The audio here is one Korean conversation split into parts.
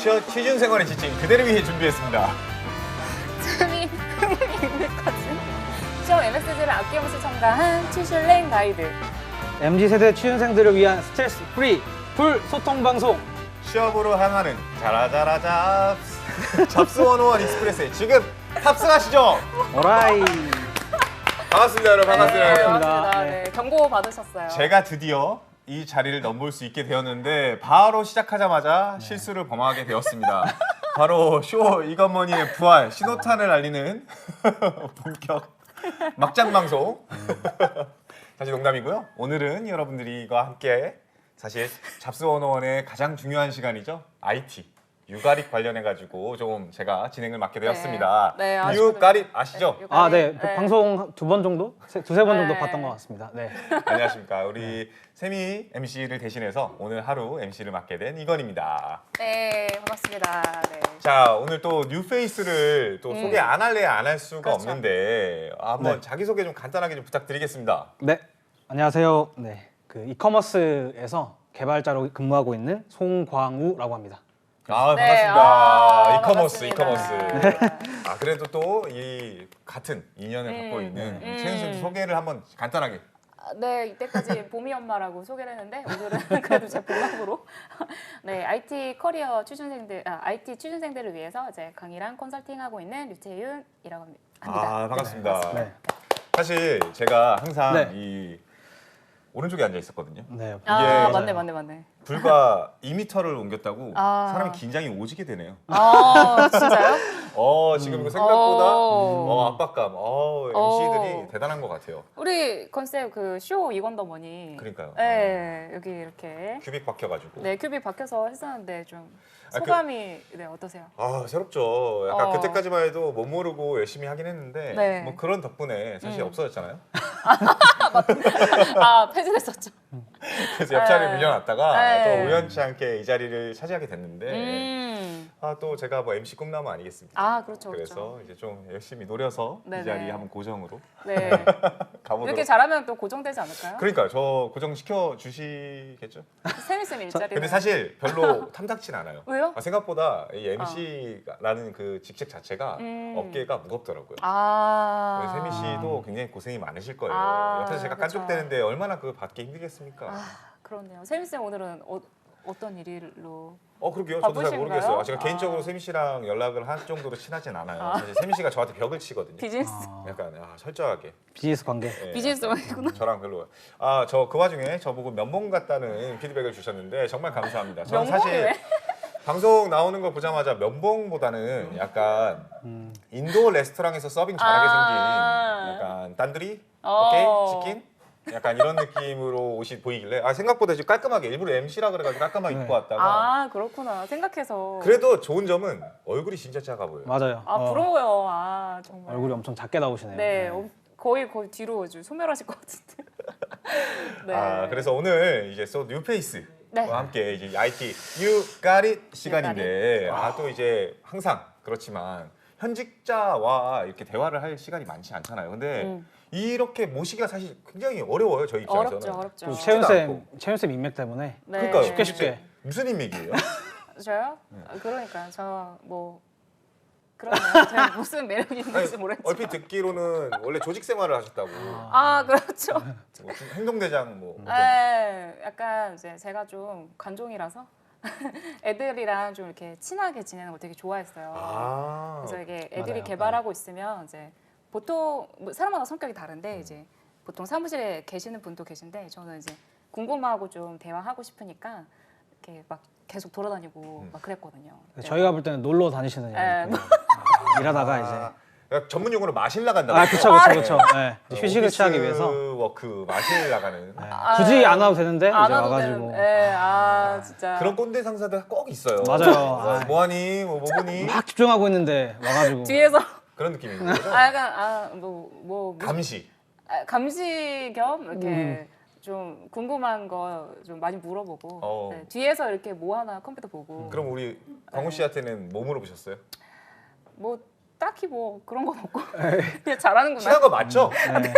취준 생활에 지친 그대를 위해 준비했습니다. 춤이 흥미있거든. 시험 MSG를 아낌없이 첨가한 취슐랭 가이드. MZ세대 취준생들을 위한 스트레스 프리 풀 소통 방송. 취업으로 향하는 자라자라 잡스 101 익스프레스에 지금 탑승하시죠. 오라이. 반갑습니다, 여러분. 반갑습니다. 네, 반갑습니다. 반갑습니다. 네. 네, 경고 받으셨어요. 제가 드디어 이 자리를 넘볼 수 있게 되었는데 바로 시작하자마자 실수를 범하게 되었습니다. 바로 쇼 이건머니의 부활, 신호탄을 알리는 본격 막장 방송. 사실 농담이고요. 오늘은 여러분들과 함께 사실 잡스 101의 가장 중요한 시간이죠. IT. 유가립 관련해가지고 좀 제가 진행을 맡게 되었습니다. 네, 네, 유가립 아시죠? 네, 아, 네. 네. 방송 2번 정도? 두세 번 정도 네. 봤던 것 같습니다. 네. 안녕하십니까. 우리 세미 MC를 대신해서 오늘 하루 MC를 맡게 된 이건입니다. 네, 반갑습니다. 네. 자, 오늘 또 뉴페이스를 또 소개 안 할래 안 할 수가 그렇죠. 없는데 한번 네. 자기소개 좀 간단하게 좀 부탁드리겠습니다. 네. 안녕하세요. 네. 그 이커머스에서 개발자로 근무하고 있는 송광우라고 합니다. 아, 네, 반갑습니다. 아, 이커머스, 반갑습니다. 이커머스. 아, 그래도 또 이 같은 인연을 갖고 있는 최은순 소개를 한번 간단하게. 네, 이때까지 봄이 엄마라고 소개를 했는데 오늘은 그래도 제 본업으로 네, IT 커리어 취준생들, IT 취준생들을 위해서 이제 강의랑 컨설팅하고 있는 류채윤이라고 합니다. 아, 반갑습니다. 네. 사실 제가 항상 네. 이 오른쪽에 앉아 있었거든요. 네. 아, 이게 맞네. 불과 2m를 옮겼다고 아. 사람이 긴장이 오지게 되네요. 아, 진짜요? 지금 이거 생각보다 오. 압박감. MC들이 대단한 것 같아요. 우리 컨셉 그 쇼 이건더머니. 그러니까요. 네, 여기 이렇게 큐빅 박혀가지고. 네 큐빅 박혀서 했었는데 좀 아, 소감이 네 어떠세요? 새롭죠. 약간 어. 그때까지만 해도 못 모르고 열심히 하긴 했는데 네. 뭐 그런 덕분에 사실 없어졌잖아요. 아 폐지됐었죠. 그래서 옆자리를 네. 밀려났다가 네. 또 우연치 않게 이 자리를 차지하게 됐는데 또 제가 뭐 MC 꿈나무 아니겠습니까? 아 그렇죠. 그래서 이제 좀 열심히 노려서 이 네네. 자리 한번 고정으로 네. 가보도록. 이렇게 잘하면 또 고정되지 않을까요? 그러니까 저 고정 시켜 주시겠죠? 세미쌤 일자리. 근데 사실 별로 탐탁진 않아요. 왜요? 생각보다 이 MC라는 그 직책 자체가 어깨가 무겁더라고요. 아. 세미 씨도 굉장히 고생이 많으실 거예요. 아, 옆에서 제가 그렇죠. 깐족대는데 얼마나 그거 받기 힘들겠습니까? 아 그렇네요. 세미쌤 오늘은 어떤 일로? 그러게요. 저도 잘 바쁘신가요? 모르겠어요. 제가 아. 개인적으로 세미 씨랑 연락을 할 정도로 친하진 않아요. 사실 세미 씨가 저한테 벽을 치거든요. 비즈니스 약간 철저하게. 비즈니스 관계. 예, 비즈니스 원이구나. 저랑 별로. 저 그 와중에 저보고 면봉 같다는 피드백을 주셨는데 정말 감사합니다. 저는 면봉이 사실 왜? 방송 나오는 걸 보자마자 면봉보다는 약간 인도 레스토랑에서 서빙 잘하게 생긴 약간 딴두리, 오케이, 치킨 약간 이런 느낌으로 옷이 보이길래 생각보다 지금 깔끔하게 일부러 MC라 그래가지고 깔끔하게 네. 입고 왔다가 아 그렇구나. 생각해서. 그래도 좋은 점은 얼굴이 진짜 작아 보여요. 맞아요. 아 부러워요. 아 정말. 얼굴이 엄청 작게 나오시네요. 네. 거의 뒤로 소멸하실 것 같은데. 네. 그래서 오늘 이제 또 뉴페이스와 네. 함께 이제 IT You Got It 시간인데 또 이제 항상 그렇지만 현직자와 이렇게 대화를 할 시간이 많지 않잖아요. 근데 이렇게 모시기가 사실 굉장히 어려워요. 저희 입장에서는. 어렵죠. 또 쉽지도 채윤쌤 인맥 때문에 네. 그러니까 쉽게. 무슨 인맥이에요? 저요? 그러니까 저 뭐 그러네요. 제가 무슨 매력이 있는지 모르겠지만. 얼핏 듣기로는 원래 조직 생활을 하셨다고. 아 그렇죠. 뭐 행동대장 뭐. 네, 약간 이제 제가 좀 관종이라서 애들이랑 좀 이렇게 친하게 지내는 걸 되게 좋아했어요. 그래서 이게 애들이 맞아요. 개발하고 있으면 이제 보통 뭐 사람마다 성격이 다른데 이제 보통 사무실에 계시는 분도 계신데 저는 이제 궁금하고 좀 대화하고 싶으니까 이렇게 막 계속 돌아다니고 막 그랬거든요. 저희가 볼 때는 놀러 다니시는 네. 느낌. 일하다가 그러니까 전문 용어로 마실 나간다. 그쵸. 네. 휴식을 오피스 취하기 위해서 워크 마실 나가는 굳이 안 와도 되는데 이제 안 와도 와가지고 되는, 네, 진짜. 그런 꼰대 상사들 꼭 있어요. 맞아요. 뭐하니, 뭐 보니 막 집중하고 있는데 와가지고 뒤에서 그런 느낌인 거죠. 약간 뭐 감시. 감시 겸 이렇게 좀 궁금한 거 좀 많이 물어보고 네, 뒤에서 이렇게 뭐 하나 컴퓨터 보고 그럼 우리 광우 씨한테는 뭐 물어보셨어요? 뭐 딱히 뭐 그런 건 없고 그냥 잘하는구나. 친한 거 맞죠? 네.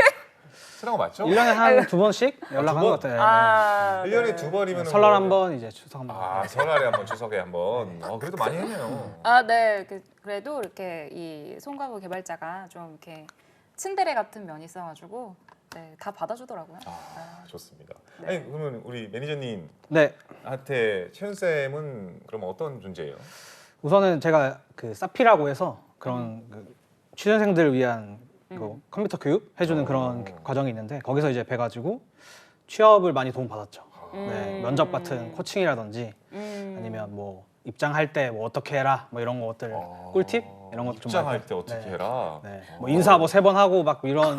친한 거 맞죠? 1년에 한 2번씩 연락하는 번? 것 같아요. 아, 1년에 네. 2번이면 설날 한 번, 이제 추석 한 번. 아, 설날에 한 번, 추석에 한 번. 그래도 많이 했네요. 아, 네. 그래도 이렇게 이 송강호 개발자가 좀 이렇게 츤데레 같은 면이 있어가지고 네, 다 받아주더라고요. 좋습니다. 네. 아니 그러면 우리 매니저님한테 네. 채윤 쌤은 그럼 어떤 존재예요? 우선은 제가 그 사피라고 해서 그런 그 취준생들을 위한 그 컴퓨터 교육 해주는 그런 과정이 있는데 거기서 이제 배가지고 취업을 많이 도움 받았죠. 네, 면접 같은 코칭이라든지 아니면 뭐 입장할 때 뭐 어떻게 해라 뭐 이런 것들 꿀팁 이런 것도 좀 입장할 많이 때 어떻게 네. 해라. 네. 뭐 인사 뭐 3번 하고 막 이런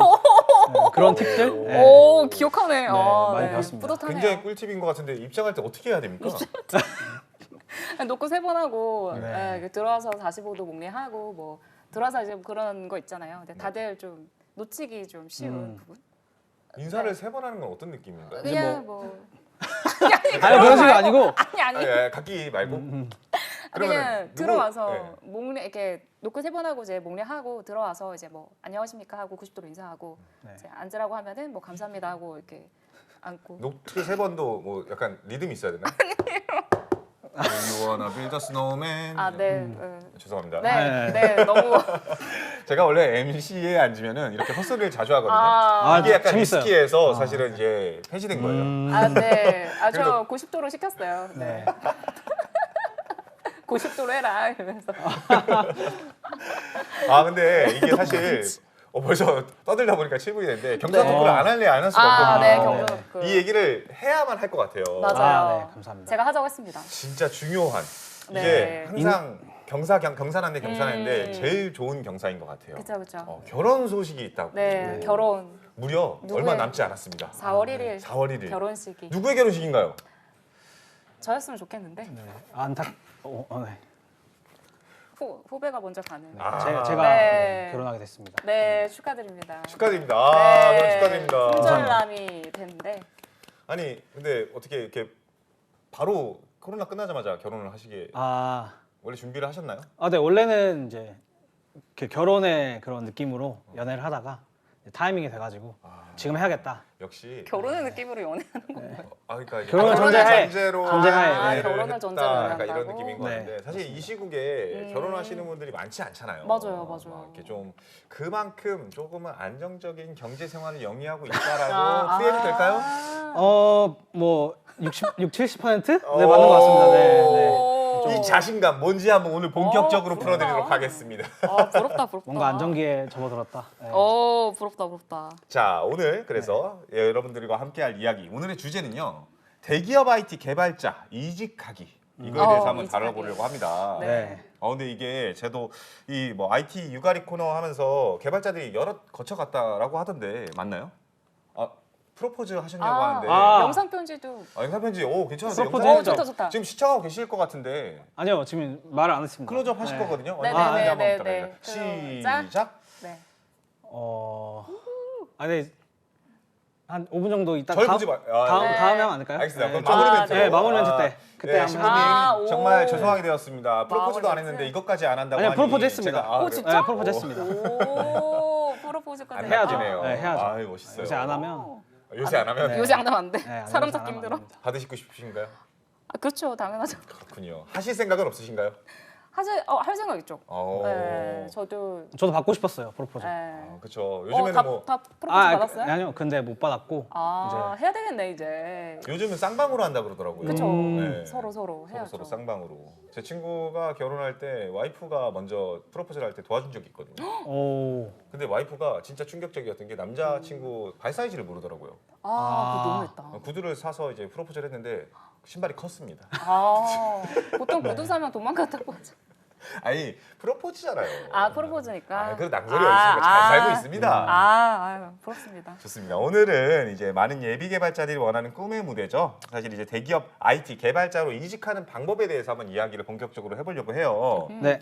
그런 팁들 네. 오, 기억하네. 네, 아, 많이 네. 배웠습니다. 뿌듯하네요. 굉장히 꿀팁인 것 같은데 입장할 때 어떻게 해야 됩니까? 놓고 3번 하고 네. 네, 들어와서 45도 목례하고 뭐 들어와서 이제 그런 거 있잖아요. 근데 다들 좀 놓치기 좀 쉬운 부분. 인사를 3번 하는 건 어떤 느낌인가요? 그냥 뭐 아니 그런 식이 아니고 아니 각기 말고. 그냥 그러면은 누구- 들어와서 네. 목례 이렇게 놓고 3번 하고 이제 목례하고 들어와서 이제 뭐 안녕하십니까 하고 90도로 인사하고 네. 이제 앉으라고 하면은 뭐 감사합니다 하고 이렇게 앉고 노트 3번도 뭐 약간 리듬이 있어야 되나? You wanna build a snowman? 아, 네. 죄송합니다. 네. 네. 너무 제가 원래 MC에 앉으면은 이렇게 헛소리를 자주 하거든요. 아, 이게 약간 재밌어요. 리스키해서 사실은 이제 폐지된 거예요. 아, 네. 아, 그래도- 저 90도로 시켰어요. 네. 네. 90도로 해라 이러면서. 근데 이게 사실 벌써 떠들다 보니까 7분이 됐는데 경상 네. 토크를 안 할래 안 할 수가 아, 네. 없거든요. 경상 토크. 이 얘기를 해야만 할 것 같아요. 맞아요. 네, 감사합니다. 제가 하자고 했습니다. 진짜 중요한 네. 이게 항상 경사한데 경사한데 제일 좋은 경사인 것 같아요. 그렇죠, 그렇죠. 결혼 소식이 있다고. 네, 결혼 무려 누구의- 얼마 남지 않았습니다. 4월 1일 4월 1일. 결혼식이 누구의 결혼식인가요? 저였으면 좋겠는데 네. 네. 후배가 먼저 가는. 아. 제가 네. 결혼하게 됐습니다. 네, 축하드립니다. 축하드립니다. 네, 결혼 축하드립니다. 손절남이 됐는데 아니 근데 어떻게 이렇게 바로 코로나 끝나자마자 결혼을 하시게 원래 준비를 하셨나요? 네 원래는 이제 이렇게 결혼의 그런 느낌으로 연애를 하다가 타이밍이 돼가지고 지금 해야겠다. 역시 결혼의 느낌으로 연애하는 거. 그러니까 이제 결혼을 전제로 전제하에, 연애를 결혼을 했다. 전제로 약간 이런 연애한다고? 느낌인 것 네, 같은데 사실 이 시국에 결혼하시는 분들이 많지 않잖아요. 맞아요. 막 이렇게 좀 그만큼 조금은 안정적인 경제 생활을 영위하고 있다라고 아, 풀이해도 될까요? 뭐 70% 네, 맞는 것 같습니다. 네. 이 자신감 뭔지 한번 오늘 본격적으로 부럽다. 풀어드리도록 하겠습니다. 부럽다. 뭔가 안정기에 접어들었다. 네. 부럽다. 자 오늘 그래서 여러분들과 함께할 이야기 오늘의 주제는요 대기업 IT 개발자 이직하기 이거에 대해서 한번 이직하기. 다뤄보려고 합니다. 네. 근데 이게 저도 이 뭐 IT 유가리 코너 하면서 개발자들이 여럿 거쳐갔다라고 하던데 맞나요? 프로포즈 하셨냐고 하는데 영상 편지도 영상 편지 괜찮은데 프로포즈 영상 했죠. 좋다. 지금 시청하고 계실 것 같은데 아니요 지금 말을 안 했습니다. 클로즈업 하실 네. 거거든요. 네, 얼마 네, 한번 네, 부탁드립니다. 네. 시작. 네. 네. 한 5분 정도 있다가 절 보지 마. 네. 다음에 하면 안 될까요? 알겠습니다. 그럼 네, 마무리 아, 멘트. 네, 마무리 멘트 때. 그때 한번 신부님 오. 정말 죄송하게 되었습니다. 프로포즈도 안 마무리 했는데 멘트. 이것까지 안 한다고 아니요, 하니 프로포즈 했습니다. 제가, 진짜? 네, 프로포즈 했습니다. 오, 프로포즈까지 해야죠. 네요. 네, 해야죠. 아유 멋있어요. 요새 안 하면 요새 안 하면 네. 요새 안 하면 안 돼. 네, 안 사람 하면 찾기 안 힘들어. 합니다. 받으시고 싶으신가요? 그렇죠, 당연하죠. 그렇군요. 하실 생각은 없으신가요? 할 생각 있죠. 어. 네, 저도. 저도 받고 싶었어요 프로포즈. 네. 그렇죠. 요즘에는 뭐 다 프로포즈 받았어요? 아니요, 근데 못 받았고 해야 되겠네 이제. 요즘은 쌍방으로 한다 그러더라고요. 그렇죠. 네. 서로 해야죠. 서로 쌍방으로. 제 친구가 결혼할 때 와이프가 먼저 프로포즈를 할 때 도와준 적이 있거든요. 오, 근데 와이프가 진짜 충격적이었던 게 남자 친구 발 사이즈를 모르더라고요. 그거 너무했다. 구두를 사서 이제 프로포즈를 했는데 신발이 컸습니다. 보통 구두 사면 도망갔다고 하죠. 아니 프로포즈잖아요. 프로포즈니까. 그래도 낭설이 있으니까 잘 살고 있습니다. 아유, 부럽습니다. 좋습니다. 오늘은 이제 많은 예비 개발자들이 원하는 꿈의 무대죠. 사실 이제 대기업 IT 개발자로 이직하는 방법에 대해서 한번 이야기를 본격적으로 해보려고 해요. 네,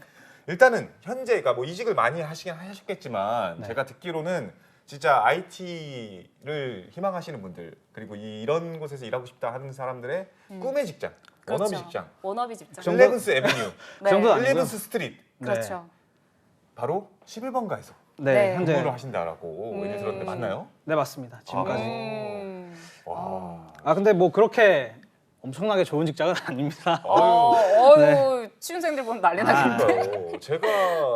일단은 현재가 뭐 이직을 많이 하시긴 하셨겠지만 네. 제가 듣기로는 진짜 IT를 희망하시는 분들 그리고 이런 곳에서 일하고 싶다 하는 사람들의 꿈의 직장, 워너비 그렇죠. 직장, 워너비 직장. 정도? 일레븐스 애비뉴, 그 정도는 아니고요. 일레븐스 스트리트 그렇죠. 바로 11번가에서 네, 네. 현재 근무를 하신다라고 얘기 들었는데 맞나요? 네 맞습니다. 지금까지. 와. 아 근데 뭐 그렇게 엄청나게 좋은 직장은 아닙니다. 어유 취준생들 보면 난리 나겠네. 그러니까요. 제가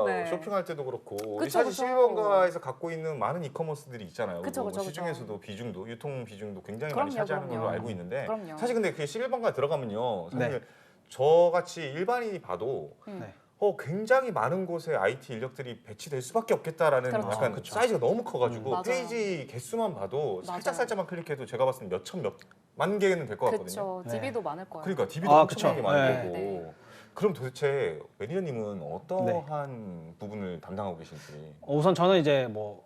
네. 쇼핑할 때도 그렇고 우리 그쵸, 사실 그쵸. 실버가에서 갖고 있는 많은 이커머스들이 있잖아요. 그쵸, 뭐 그쵸, 시중에서도 비중도 유통 비중도 굉장히 많이 그럼요, 차지하는 걸로 그럼요. 알고 있는데 그럼요. 사실 근데 그 실버가 들어가면요. 사실 네. 저같이 일반인이 봐도 네. 굉장히 많은 곳에 IT 인력들이 배치될 수밖에 없겠다라는 그렇죠. 약간 그쵸. 사이즈가 너무 커가지고 맞아요. 페이지 개수만 봐도 맞아요. 살짝만 클릭해도 제가 봤을 때 몇천 만 개는 될 것 같거든요. 그쵸. 네. DB도 많을 거예요. 그러니까 DB도 아, 엄청나게 그쵸. 많이 네. 되고 네. 그럼 도대체 매니저님은 어떠한 부분을 담당하고 계신지 우선 저는 이제 뭐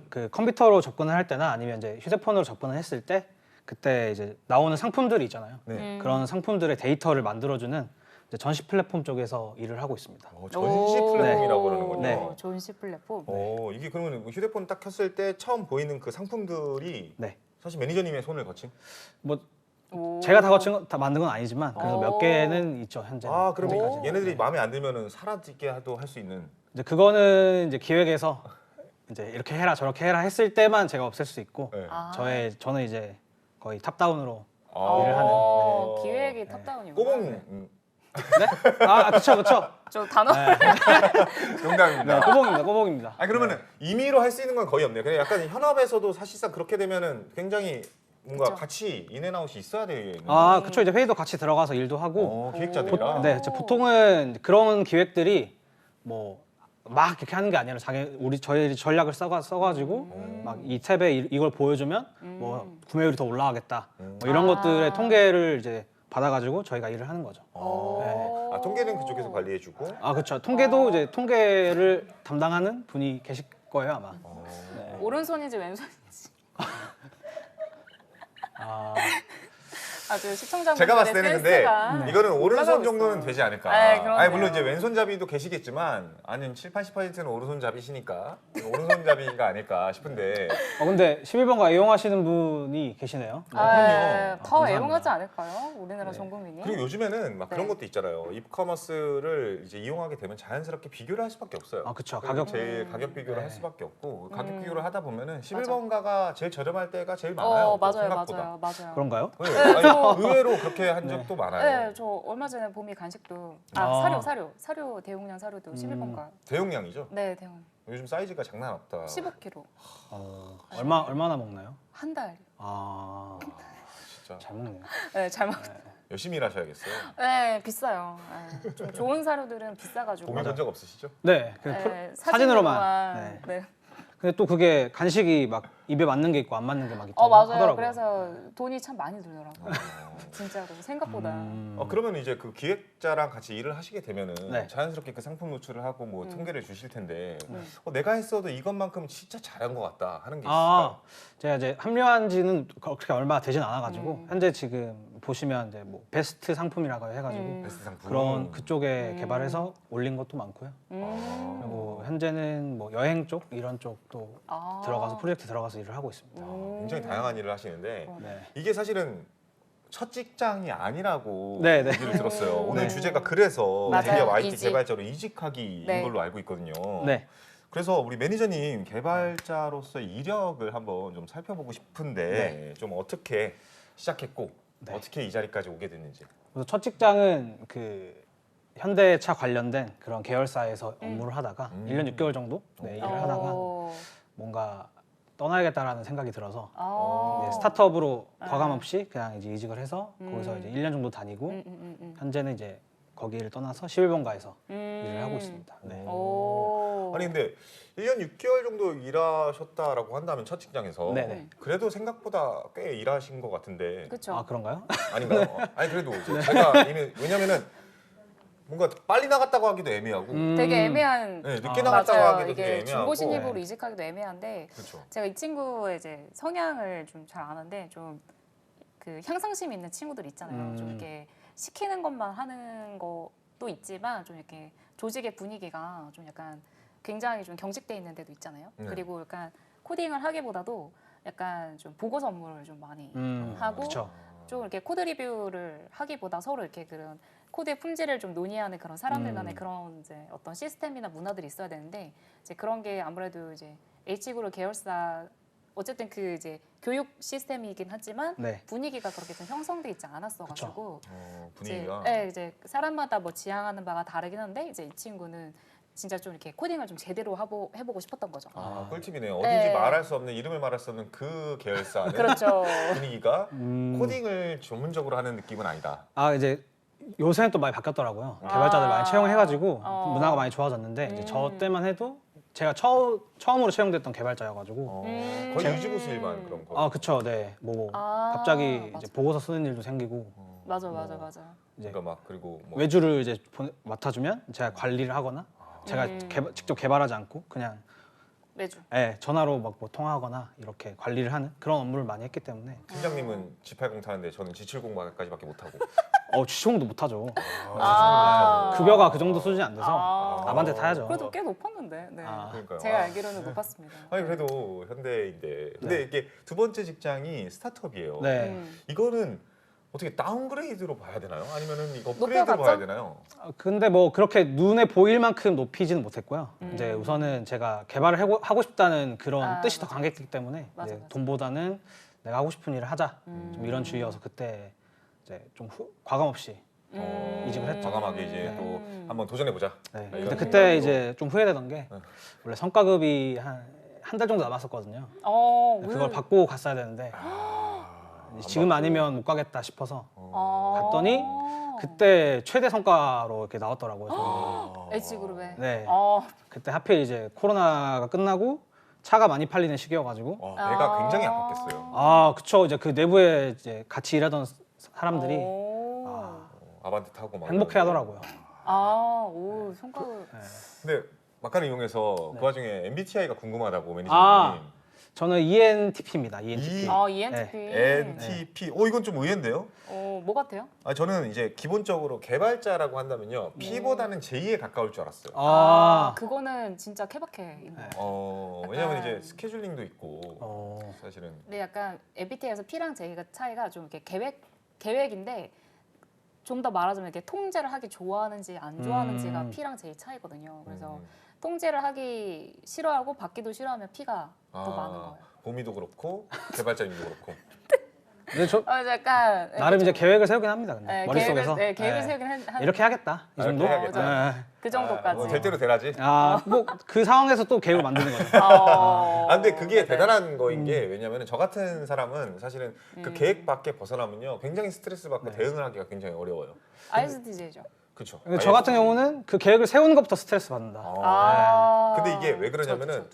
그 컴퓨터로 접근을 할 때나 아니면 이제 휴대폰으로 접근을 했을 때 그때 이제 나오는 상품들이 있잖아요. 네. 그런 상품들의 데이터를 만들어주는 이제 전시 플랫폼 쪽에서 일을 하고 있습니다. 전시 오. 플랫폼이라고 그러는군요. 네. 전시 플랫폼. 이게 그러면 휴대폰 딱 켰을 때 처음 보이는 그 상품들이 네. 사실 매니저님의 손을 거친? 뭐 오. 제가 다 만든 건 아니지만 그래서 몇 오. 개는 있죠 현재. 그러면 오. 얘네들이 마음에 안 들면은 사라지게도 할 수 있는. 이제 그거는 이제 기획에서 이제 이렇게 해라 저렇게 해라 했을 때만 제가 없앨 수 있고 네. 아. 저는 이제 거의 탑다운으로 아. 하는, 기획이 탑다운이구나. 꼬봉 네? 아 그쵸. 저 단어. 농담입니다. 네, 꼬봉입니다. 그러면은 임의로 할 수 있는 건 거의 없네요. 그냥 약간 현업에서도 사실상 그렇게 되면은 굉장히 뭔가 그쵸. 같이 인앤아웃이 있어야 되는. 아 그쵸 이제 회의도 같이 들어가서 일도 하고. 기획자들이랑. 네, 이제 보통은 그런 기획들이 뭐 막 이렇게 하는 게 아니라 저희 전략을 써가지고 막 이 탭에 이걸 보여주면 뭐 구매율이 더 올라가겠다. 뭐 이런 아. 것들의 통계를 이제 받아가지고 저희가 일을 하는 거죠. 아, 통계는 그쪽에서 관리해주고. 아 그렇죠. 통계도 이제 통계를 담당하는 분이 계실 거예요 아마. 네. 오른손인지 왼손인지. 아, 아주 시청자분들의 제가 봤을 때는 근데 센스가 이거는 오른손 올라가고 정도는 있어요. 되지 않을까. 네, 그러네요. 물론 이제 왼손잡이도 계시겠지만 아니면 70~80%는 오른손잡이시니까 오른손잡이가 아닐까 싶은데. 근데 11번가 애용하시는 분이 계시네요. 그럼요. 더 감사합니다. 애용하지 않을까요? 우리나라 네. 전 국민이. 그리고 요즘에는 막 그런 네. 것도 있잖아요. 이커머스를 이제 이용하게 되면 자연스럽게 비교를 할 수밖에 없어요. 아 그쵸. 그리고 가격 제일 가격 비교를 네. 할 수밖에 없고 가격 음. 비교를 하다 보면은 11번가가 제일 저렴할 때가 제일 많아요. 또 맞아요, 생각보다. 맞아요. 그런가요? 네, 네, 아니, 의외로 그렇게 한 적도 많아요. 네, 저 얼마 전에 봄이 간식도 아. 사료 대용량 사료도 11번가. 대용량이죠. 네, 대용. 요즘 사이즈가 장난 없다. 15kg 얼마나 먹나요? 한 달. 아, 진짜 잘 먹네요. 네, 잘 먹. 열심히 일하셔야겠어요. 네, 비싸요. 네, 좀 좋은 사료들은 비싸가지고. 봄이 본 적 없으시죠? 네, 네, 사진으로만. 네. 네. 근데 또 그게 간식이 막 입에 맞는 게 있고 안 맞는 게 막 있다고 맞아요. 하더라고요. 그래서 돈이 참 많이 들더라고요. 진짜로 생각보다. 그러면 이제 그 기획자랑 같이 일을 하시게 되면은 네. 자연스럽게 그 상품 노출을 하고 뭐 통계를 주실 텐데 음. 내가 했어도 이것만큼 진짜 잘한 것 같다 하는 게 있을까요? 아, 제가 이제 합류한 지는 그렇게 얼마 되진 않아가지고 현재 지금 보시면 이제 뭐 베스트 상품이라고 해가지고 베스트 상품. 그런 그쪽에 개발해서 올린 것도 많고요. 음. 그리고 현재는 뭐 여행 쪽 이런 쪽도 아. 들어가서 프로젝트 들어가서 일을 하고 있습니다. 굉장히 다양한 일을 하시는데 네. 이게 사실은 첫 직장이 아니라고 네, 네. 얘기를 들었어요. 오늘 네. 주제가 그래서 맞아요. 대기업 IT 이직. 개발자로 이직하기인 네. 걸로 알고 있거든요. 네. 그래서 우리 매니저님 개발자로서의 이력을 한번 좀 살펴보고 싶은데 좀 어떻게 시작했고 네. 어떻게 이 자리까지 오게 됐는지. 그래서 첫 직장은 그 현대차 관련된 그런 계열사에서 업무를 하다가 1년 6개월 정도 일을 하다가 뭔가 떠나야겠다라는 생각이 들어서 이제 스타트업으로 과감 없이 그냥 이제 이직을 해서 거기서 이제 1년 정도 다니고 현재는 이제 거기를 떠나서 11번가에서 일을 하고 있습니다. 네. 아니 근데 1년 6개월 정도 일하셨다라고 한다면 첫 직장에서 네네. 그래도 생각보다 꽤 일하신 것 같은데 그렇죠. 아 그런가요? 아닌가요? 아니 그래도 이제 제가 이미 왜냐면은 뭔가 빨리 나갔다고 하기도 애매하고 되게 애매한. 네, 늦게 나갔다고 맞아요. 하기도 되게 이게 애매하고 중고 신입으로 이직하기도 애매한데 그렇죠. 제가 이 친구의 이제 성향을 좀 잘 아는데 좀 그 향상심 있는 친구들 있잖아요. 좀 이렇게 시키는 것만 하는 것도 있지만 좀 이렇게 조직의 분위기가 좀 약간 굉장히 좀 경직돼 있는 데도 있잖아요. 그리고 약간 코딩을 하기보다도 약간 좀 보고서 업무를 좀 많이 하고 그쵸. 좀 이렇게 코드 리뷰를 하기보다 서로 이렇게 그런 코드의 품질을 좀 논의하는 그런 사람들 간의 그런 이제 어떤 시스템이나 문화들이 있어야 되는데 이제 그런 게 아무래도 이제 H그룹 계열사 어쨌든 그 이제 교육 시스템이긴 하지만 네. 분위기가 그렇게 좀 형성돼 있지 않았어가지고 분위기가. 이제 사람마다 뭐 지향하는 바가 다르긴 한데 이제 이 친구는 진짜 좀 이렇게 코딩을 좀 제대로 해보고 싶었던 거죠. 꿀팁이네요. 어딘지 네. 말할 수 없는 이름을 말할 수 없는 그 계열사는 그렇죠. 분위기가 코딩을 전문적으로 하는 느낌은 아니다. 이제 요새는 또 많이 바뀌었더라고요. 개발자들 많이 채용해가지고 문화가 많이 좋아졌는데 이제 저 때만 해도 제가 처음으로 채용됐던 개발자여가지고 거의 유지보수 일만 그런 거. 그쵸, 네. 뭐 갑자기 이제 보고서 쓰는 일도 생기고 맞아. 이제 그러니까 막 그리고 뭐 외주를 이제 맡아주면 제가 관리를 하거나 제가 직접 개발하지 않고 그냥 매주. 전화로 막 뭐 통화하거나 이렇게 관리를 하는 그런 업무를 많이 했기 때문에 팀장님은 G80 타는데 저는 G70까지밖에 못 타고. G70도 못 타죠. 아. 급여가 그 정도 수준이 안 돼서 아반떼 타야죠. 그래도 꽤 높았는데. 네. 그러니까요. 제가 알기로는 높았습니다. 아니 그래도 현대인데. 근데 이게 두 번째 직장이 스타트업이에요. 네. 이거는 어떻게 다운그레이드로 봐야 되나요? 아니면은 이거 업그레이드로 높여봤죠? 봐야 되나요? 근데 뭐 그렇게 눈에 보일 만큼 높이지는 못했고요. 이제 우선은 제가 개발을 하고 싶다는 그런 뜻이 더 강했기 때문에 맞아. 이제 돈보다는 내가 하고 싶은 일을 하자. 좀 이런 주의여서 그때 이제 좀 과감 없이 이직을 했죠. 과감하게 이제 또 한번 도전해 보자. 네. 이런 근데 그때 생각으로. 이제 좀 후회되던 게 원래 성과급이 한 달 정도 남았었거든요. 그걸 받고 갔어야 되는데 지금 아니면 못 가겠다 싶어서 갔더니 그때 최대 성과로 이렇게 나왔더라고요. 저희. H그룹에. 네. 그때 하필 이제 코로나가 끝나고 차가 많이 팔리는 시기여가지고 와, 내가 굉장히 아팠겠어요. 그쵸. 이제 그 내부에 이제 같이 일하던 사람들이 아반떼 타고 막. 행복해 하더라고요. 오, 성과급. 근데 막간을 이용해서 그 와중에 MBTI가 궁금하다고 매니저님. 저는 ENTP입니다. ENTP. ENTP. NTP. 이건 좀 의외인데요? 뭐 같아요? 저는 이제 기본적으로 개발자라고 한다면요. P보다는 J에 가까울 줄 알았어요. 그거는 진짜 케바케. 왜냐면 이제 스케줄링도 있고 사실은. 근데 약간 MBTI에서 P랑 J가 차이가 좀 이렇게 계획인데 좀 더 말하자면 이렇게 통제를 하기 좋아하는지 안 좋아하는지가 P랑 J 차이거든요. 그래서 통제를 하기 싫어하고 받기도 싫어하면 P가 더 많은 거예요. 봄이도 그렇고 개발자님도 그렇고. 근데 저 약간 나름 이제 계획을 세우긴 합니다. 근데 머릿속에서 계획을 세우긴 한 이렇게 하겠다 이 정도. 이렇게 해야겠다. 네. 그 정도까지. 될 대로 되라지. 뭐 그 상황에서 또 계획을 만드는 거죠. 근데 그게 네. 대단한 거인 게 왜냐면 저 같은 사람은 사실은 그 계획 밖에 벗어나면요 굉장히 스트레스 받고 대응을 하기가 굉장히 어려워요. ISTJ죠. 그렇죠. 근데 저 같은 경우는 그 계획을 세우는 것부터 스트레스 받는다. 근데 이게 왜 그러냐면은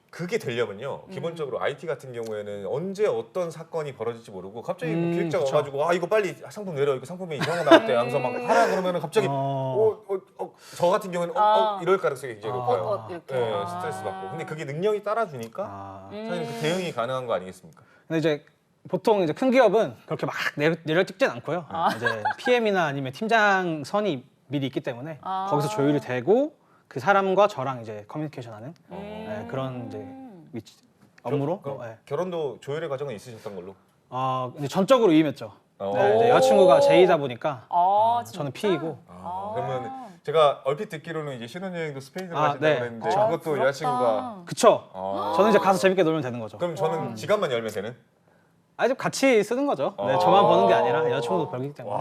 그게 되려면요 기본적으로 IT 같은 경우에는 언제 어떤 사건이 벌어질지 모르고 갑자기 뭐 기획자가 그쵸. 와가지고 이거 빨리 상품 내려 이거 상품이 이상한 거 나왔대 하면서 막 하라 그러면은 갑자기 저 같은 경우에는 이럴 가능성이 굉장히 높아요. 이렇게. 네, 스트레스 받고. 근데 그게 능력이 따라주니까 사실 그 대응이 가능한 거 아니겠습니까? 근데 이제 보통 이제 큰 기업은 그렇게 막 내려 찍진 않고요. 이제 PM이나 아니면 팀장 선이 미리 있기 때문에 거기서 조율이 되고 그 사람과 저랑 이제 커뮤니케이션하는 그런 이제 업무로. 그럼 결혼도 조율의 과정은 있으셨던 걸로? 이제 전적으로 위임했죠. 이제 여자친구가 J이다 보니까 저는 P이고. 그러면 제가 얼핏 듣기로는 이제 신혼여행도 스페인으로 가신다고 네. 그랬는데 그쵸. 그것도 여자친구가 그쵸. 저는 이제 가서 재밌게 놀면 되는 거죠. 그럼 저는 지갑만 열면 되는? 이제 같이 쓰는 거죠. 네, 저만 버는 게 아니라 여자친구도 벌기 때문에.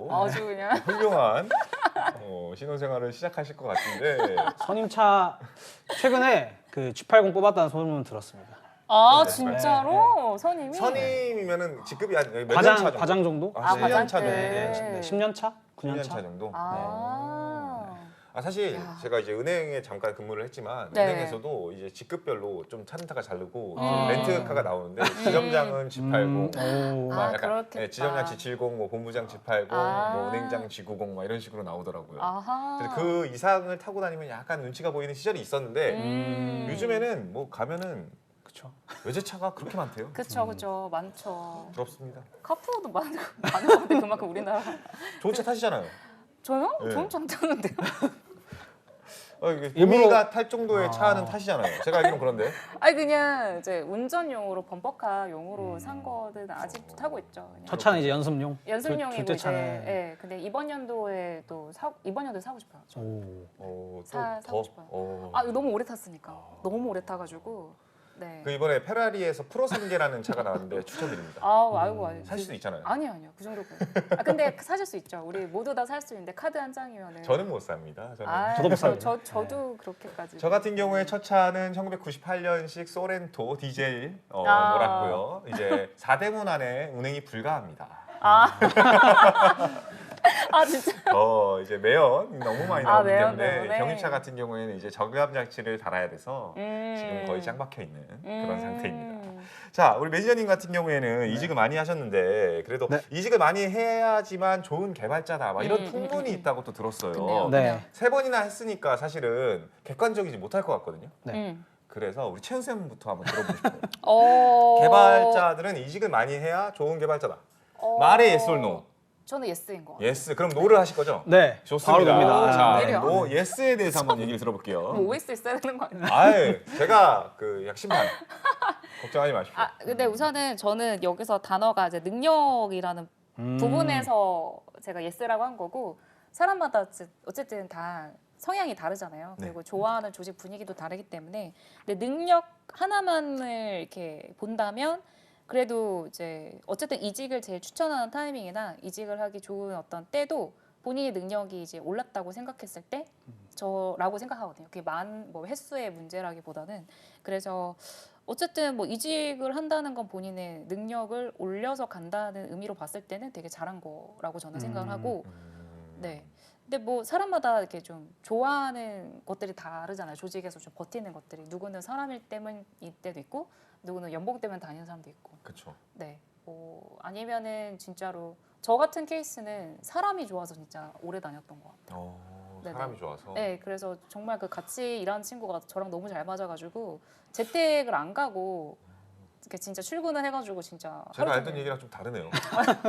아주 그냥. 훌륭한 신혼생활을 시작하실 것 같은데 선임차 최근에 그 G80 뽑았다는 소문을 들었습니다. 진짜로? 선임이? 선임이면은 직급이 몇년 차 정도? 과장 정도? 10년 차 정도? 네. 10년 차? 9년 9년 차? 차 정도? 사실 사실 제가 이제 은행에 잠깐 근무를 했지만 은행에서도 이제 직급별로 좀 차림새가 다르고 렌트카가 나오는데 지점장은 G80, 막 약간 그렇겠다. 지점장 G70, 뭐 본부장 G80, 뭐 은행장 G90 막 이런 식으로 나오더라고요. 그래서 그 이상을 타고 다니면 약간 눈치가 보이는 시절이 있었는데 요즘에는 뭐 가면은 그쵸. 외제차가 그렇게 많대요. 그쵸 많죠. 부럽습니다. 카푸어도 많은 건데 그만큼 우리나라. 좋은 차 타시잖아요. 저요? 네. 좋은 차안 타는데요. 일부러 탈 정도의 아. 차는 타시잖아요. 제가 알기로는 그런데. 아니 그냥 이제 운전용으로 범퍼카용으로 산 거는 아직도 타고 있죠. 그냥. 첫 차는 이제 연습용. 연습용이고 둘째 이제 차는 예. 근데 이번 연도에 이번 연도에 사고 싶어요. 저. 사고 싶어요. 아 이거 너무 오래 탔으니까. 너무 오래 타가지고. 네. 그 이번에 페라리에서 프로 3개라는 차가 나왔는데 추천드립니다. 아이고. 살 수도 있잖아요. 아니요. 그 정도고. 아 근데 사실 수 있죠. 우리 모두 다 살 수 있는데 카드 한 장이면은. 저는 못 삽니다. 저는. 저도 못 사요. 저도 그렇게까지. 저 같은 경우에 첫 차는 1998년식 소렌토 디젤 아. 몰았고요. 이제 4대문 안에 운행이 불가합니다. 아 진짜. 이제 매연 너무 많이 나오기 매연 때문에 때문에. 경유차 같은 경우에는 이제 저감압 장치를 달아야 돼서 지금 거의 짱 박혀 있는 그런 상태입니다. 자, 우리 매니저님 같은 경우에는 이직을 많이 하셨는데 그래도 네. 이직을 많이 해야지만 좋은 개발자다 막 이런 풍문이 있다고 또 들었어요. 그래요? 네. 3번이나 했으니까 사실은 객관적이지 못할 것 같거든요. 네. 그래서 우리 최은 쌤부터 한번 들어보고 싶어요. 어. 개발자들은 이직을 많이 해야 좋은 개발자다. 말해 yes or no. 저는 예스인 것 같아요. yes. 그럼 no를 하실 거죠? 네. 좋습니다. 바로 봅니다. 자, 웬일이야? no, yes에 대해서 한번 얘기를 들어볼게요. 뭐 OS 있어야 되는 거 아니에요? 아유, 제가 그 약심판 걱정하지 마십시오. 근데 우선은 저는 여기서 단어가 이제 능력이라는 부분에서 제가 예스라고 한 거고 사람마다 어쨌든 다 성향이 다르잖아요. 네. 그리고 좋아하는 조직 분위기도 다르기 때문에 근데 능력 하나만을 이렇게 본다면 그래도 이제 어쨌든 이직을 제일 추천하는 타이밍이나 이직을 하기 좋은 어떤 때도 본인의 능력이 이제 올랐다고 생각했을 때 저라고 생각하거든요. 그게 뭐 횟수의 문제라기보다는 그래서 어쨌든 뭐 이직을 한다는 건 본인의 능력을 올려서 간다는 의미로 봤을 때는 되게 잘한 거라고 저는 생각을 하고 네. 근데 뭐 사람마다 이렇게 좀 좋아하는 것들이 다르잖아요. 조직에서 좀 버티는 것들이 누구는 사람일 때문일 때도 있고 누구는 연봉 때문에 다니는 사람도 있고. 그렇죠. 네. 뭐 아니면은 진짜로 저 같은 케이스는 사람이 좋아서 진짜 오래 다녔던 것 같아요. 네네. 사람이 좋아서. 네, 그래서 정말 그 같이 일하는 친구가 저랑 너무 잘 맞아가지고 재택을 안 가고 이렇게 진짜 출근을 해가지고 진짜 제가 하루 알던 종일. 얘기랑 좀 다르네요.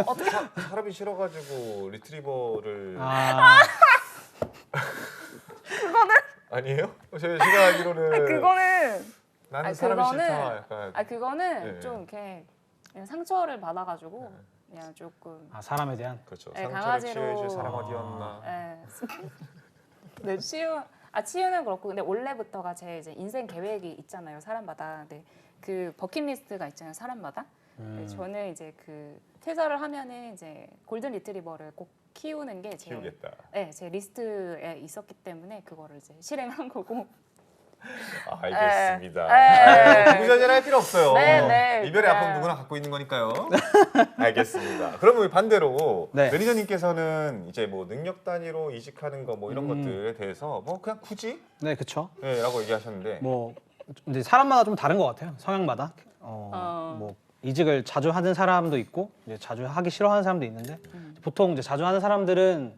어떻게? 사람이 싫어가지고 리트리버를 그거는 아니에요? 제가 알기로는 그거는 나는 아니, 사람이 그거는- 싫다. 약간 그거는 네. 좀 이렇게 그냥 상처를 받아가지고 그냥 조금 사람에 대한. 그렇죠. 네, 상처를 강아지로- 치유해줄 사람 어디였나. 네, 치유는 그렇고 근데 원래부터가 제 이제 인생 계획이 있잖아요 사람마다. 근데 그 버킷리스트가 있잖아요 사람마다. 네, 저는 이제 그 퇴사를 하면은 이제 골든 리트리버를 꼭 키우는 게 키우겠다. 제 리스트에 있었기 때문에 그거를 이제 실행한 거고. 알겠습니다. 네. 구구절절할 필요 없어요. 네. 이별의 아픔 누구나 갖고 있는 거니까요. 알겠습니다. 그러면 반대로 네. 매니저님께서는 이제 뭐 능력 단위로 이직하는 거 뭐 이런 음. 것들에 대해서 뭐 그냥 굳이 네, 그렇죠. 라고 얘기하셨는데 뭐 근데 사람마다 좀 다른 것 같아요. 성향마다. 뭐 이직을 자주 하는 사람도 있고 이제 자주 하기 싫어하는 사람도 있는데 보통 이제 자주 하는 사람들은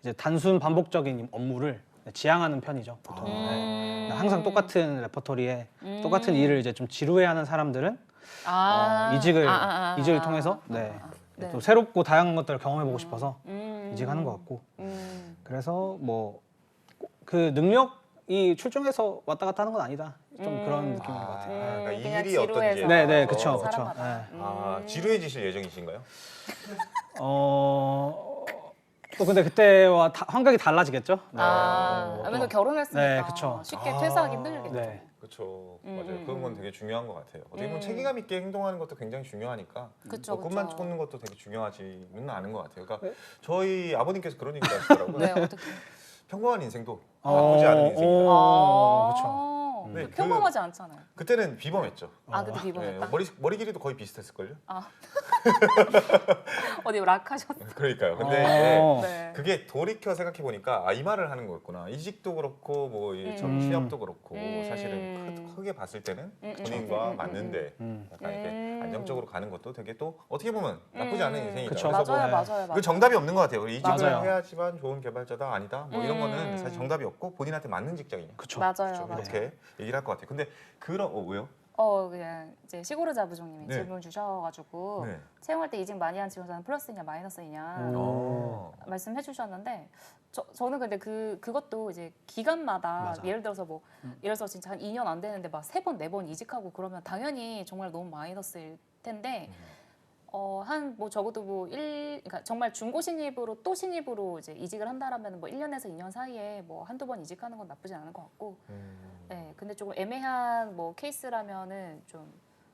이제 단순 반복적인 업무를 지향하는 편이죠. 보통. 네. 항상 똑같은 레퍼토리에 똑같은 일을 이제 좀 지루해하는 사람들은 이직을 통해서 네. 또 새롭고 다양한 것들을 경험해보고 싶어서 이직하는 것 같고. 그래서 뭐 그 능력이 출중해서 왔다 갔다 하는 건 아니다. 좀 그런 느낌인 것 같아요. 그러니까 그냥 일이 어떤지 지루해서 네, 네, 그쵸, 그쵸. 사람마다. 네. 지루해지실 예정이신가요? 또 근데 그때와 환경이 달라지겠죠? 네. 아무래도 결혼했으니까 네, 그쵸. 쉽게 퇴사하기 힘들겠죠. 네. 그렇죠. 맞아요. 그런 건 되게 중요한 것 같아요. 어떻게 보면 책임감 있게 행동하는 것도 굉장히 중요하니까 그쵸, 뭐 꿈만 그쵸. 쫓는 것도 되게 중요하지는 않은 것 같아요. 그러니까 네. 저희 아버님께서 그런 얘기를 하시더라고요. 네, 어떻게? 평범한 인생도 나쁘지 않은 인생이다. 그렇죠. 네, 평범하지 않잖아요. 그때는 비범했죠. 그때 비범했다. 머리 길이도 거의 비슷했을걸요? 어디 락하셨어? 그러니까요. 근데 어. 이제 네. 그게 돌이켜 생각해 보니까 이 말을 하는 거였구나. 이직도 그렇고 뭐 취업도 그렇고 사실은 크게 봤을 때는 본인과 맞는데 약간 이렇게 안정적으로 가는 것도 되게 또 어떻게 보면 나쁘지 않은 인생이다. 그쵸. 그래서 뭐 맞아요. 그 정답이 없는 것 같아요. 이직을 맞아요. 해야지만 좋은 개발자다 아니다. 뭐 이런 거는 사실 정답이 없고 본인한테 맞는 직장이냐. 그쵸. 맞아요. 이렇게 얘기를 할 것 같아요. 근데 왜요? 그냥 이제 시고르자 부장님이 네. 질문 주셔가지고 네. 채용할 때 이직 많이 한 지원자는 플러스이냐 마이너스이냐 어. 말씀해 주셨는데 저는 근데 그것도 이제 기간마다 맞아. 예를 들어서 뭐 예를 들어서 진짜 한 2년 안 되는데 막 3번, 4번 이직하고 그러면 당연히 정말 너무 마이너스일 텐데 한 뭐 적어도 뭐 그러니까 정말 중고 신입으로 또 신입으로 이제 이직을 한다라면 뭐 1년에서 2년 사이에 뭐 한두 번 이직하는 건 나쁘지 않은 것 같고 네, 근데 조금 애매한 뭐 케이스라면은 좀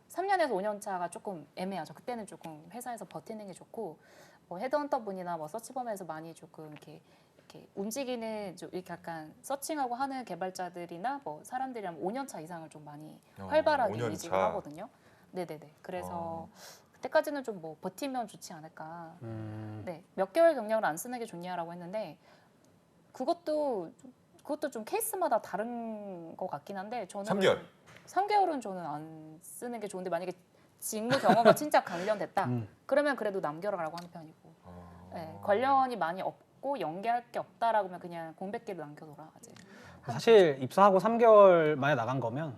3년에서 5년 차가 조금 애매하죠. 그때는 조금 회사에서 버티는 게 좋고 뭐 헤드헌터 분이나 뭐 서치범에서 많이 조금 이렇게 움직이는 좀 이렇게 약간 서칭하고 하는 개발자들이나 뭐 사람들이랑 5년 차 이상을 좀 많이 활발하게 5년 이직을 차. 하거든요. 네네네. 그래서 그때까지는 좀 뭐 버티면 좋지 않을까. 네, 몇 개월 경력을 안 쓰는 게 좋냐라고 했는데 그것도 좀 케이스마다 다른 것 같긴 한데 저는 3개월. 3개월은 저는 안 쓰는 게 좋은데 만약에 직무 경험과 진짜 관련됐다 그러면 그래도 남겨라라고 하는 편이고 네, 관련이 많이 없고 연계할 게 없다라고 하면 그냥 공백기를 남겨둬라 이제. 사실 입사하고 3개월 만에 나간 거면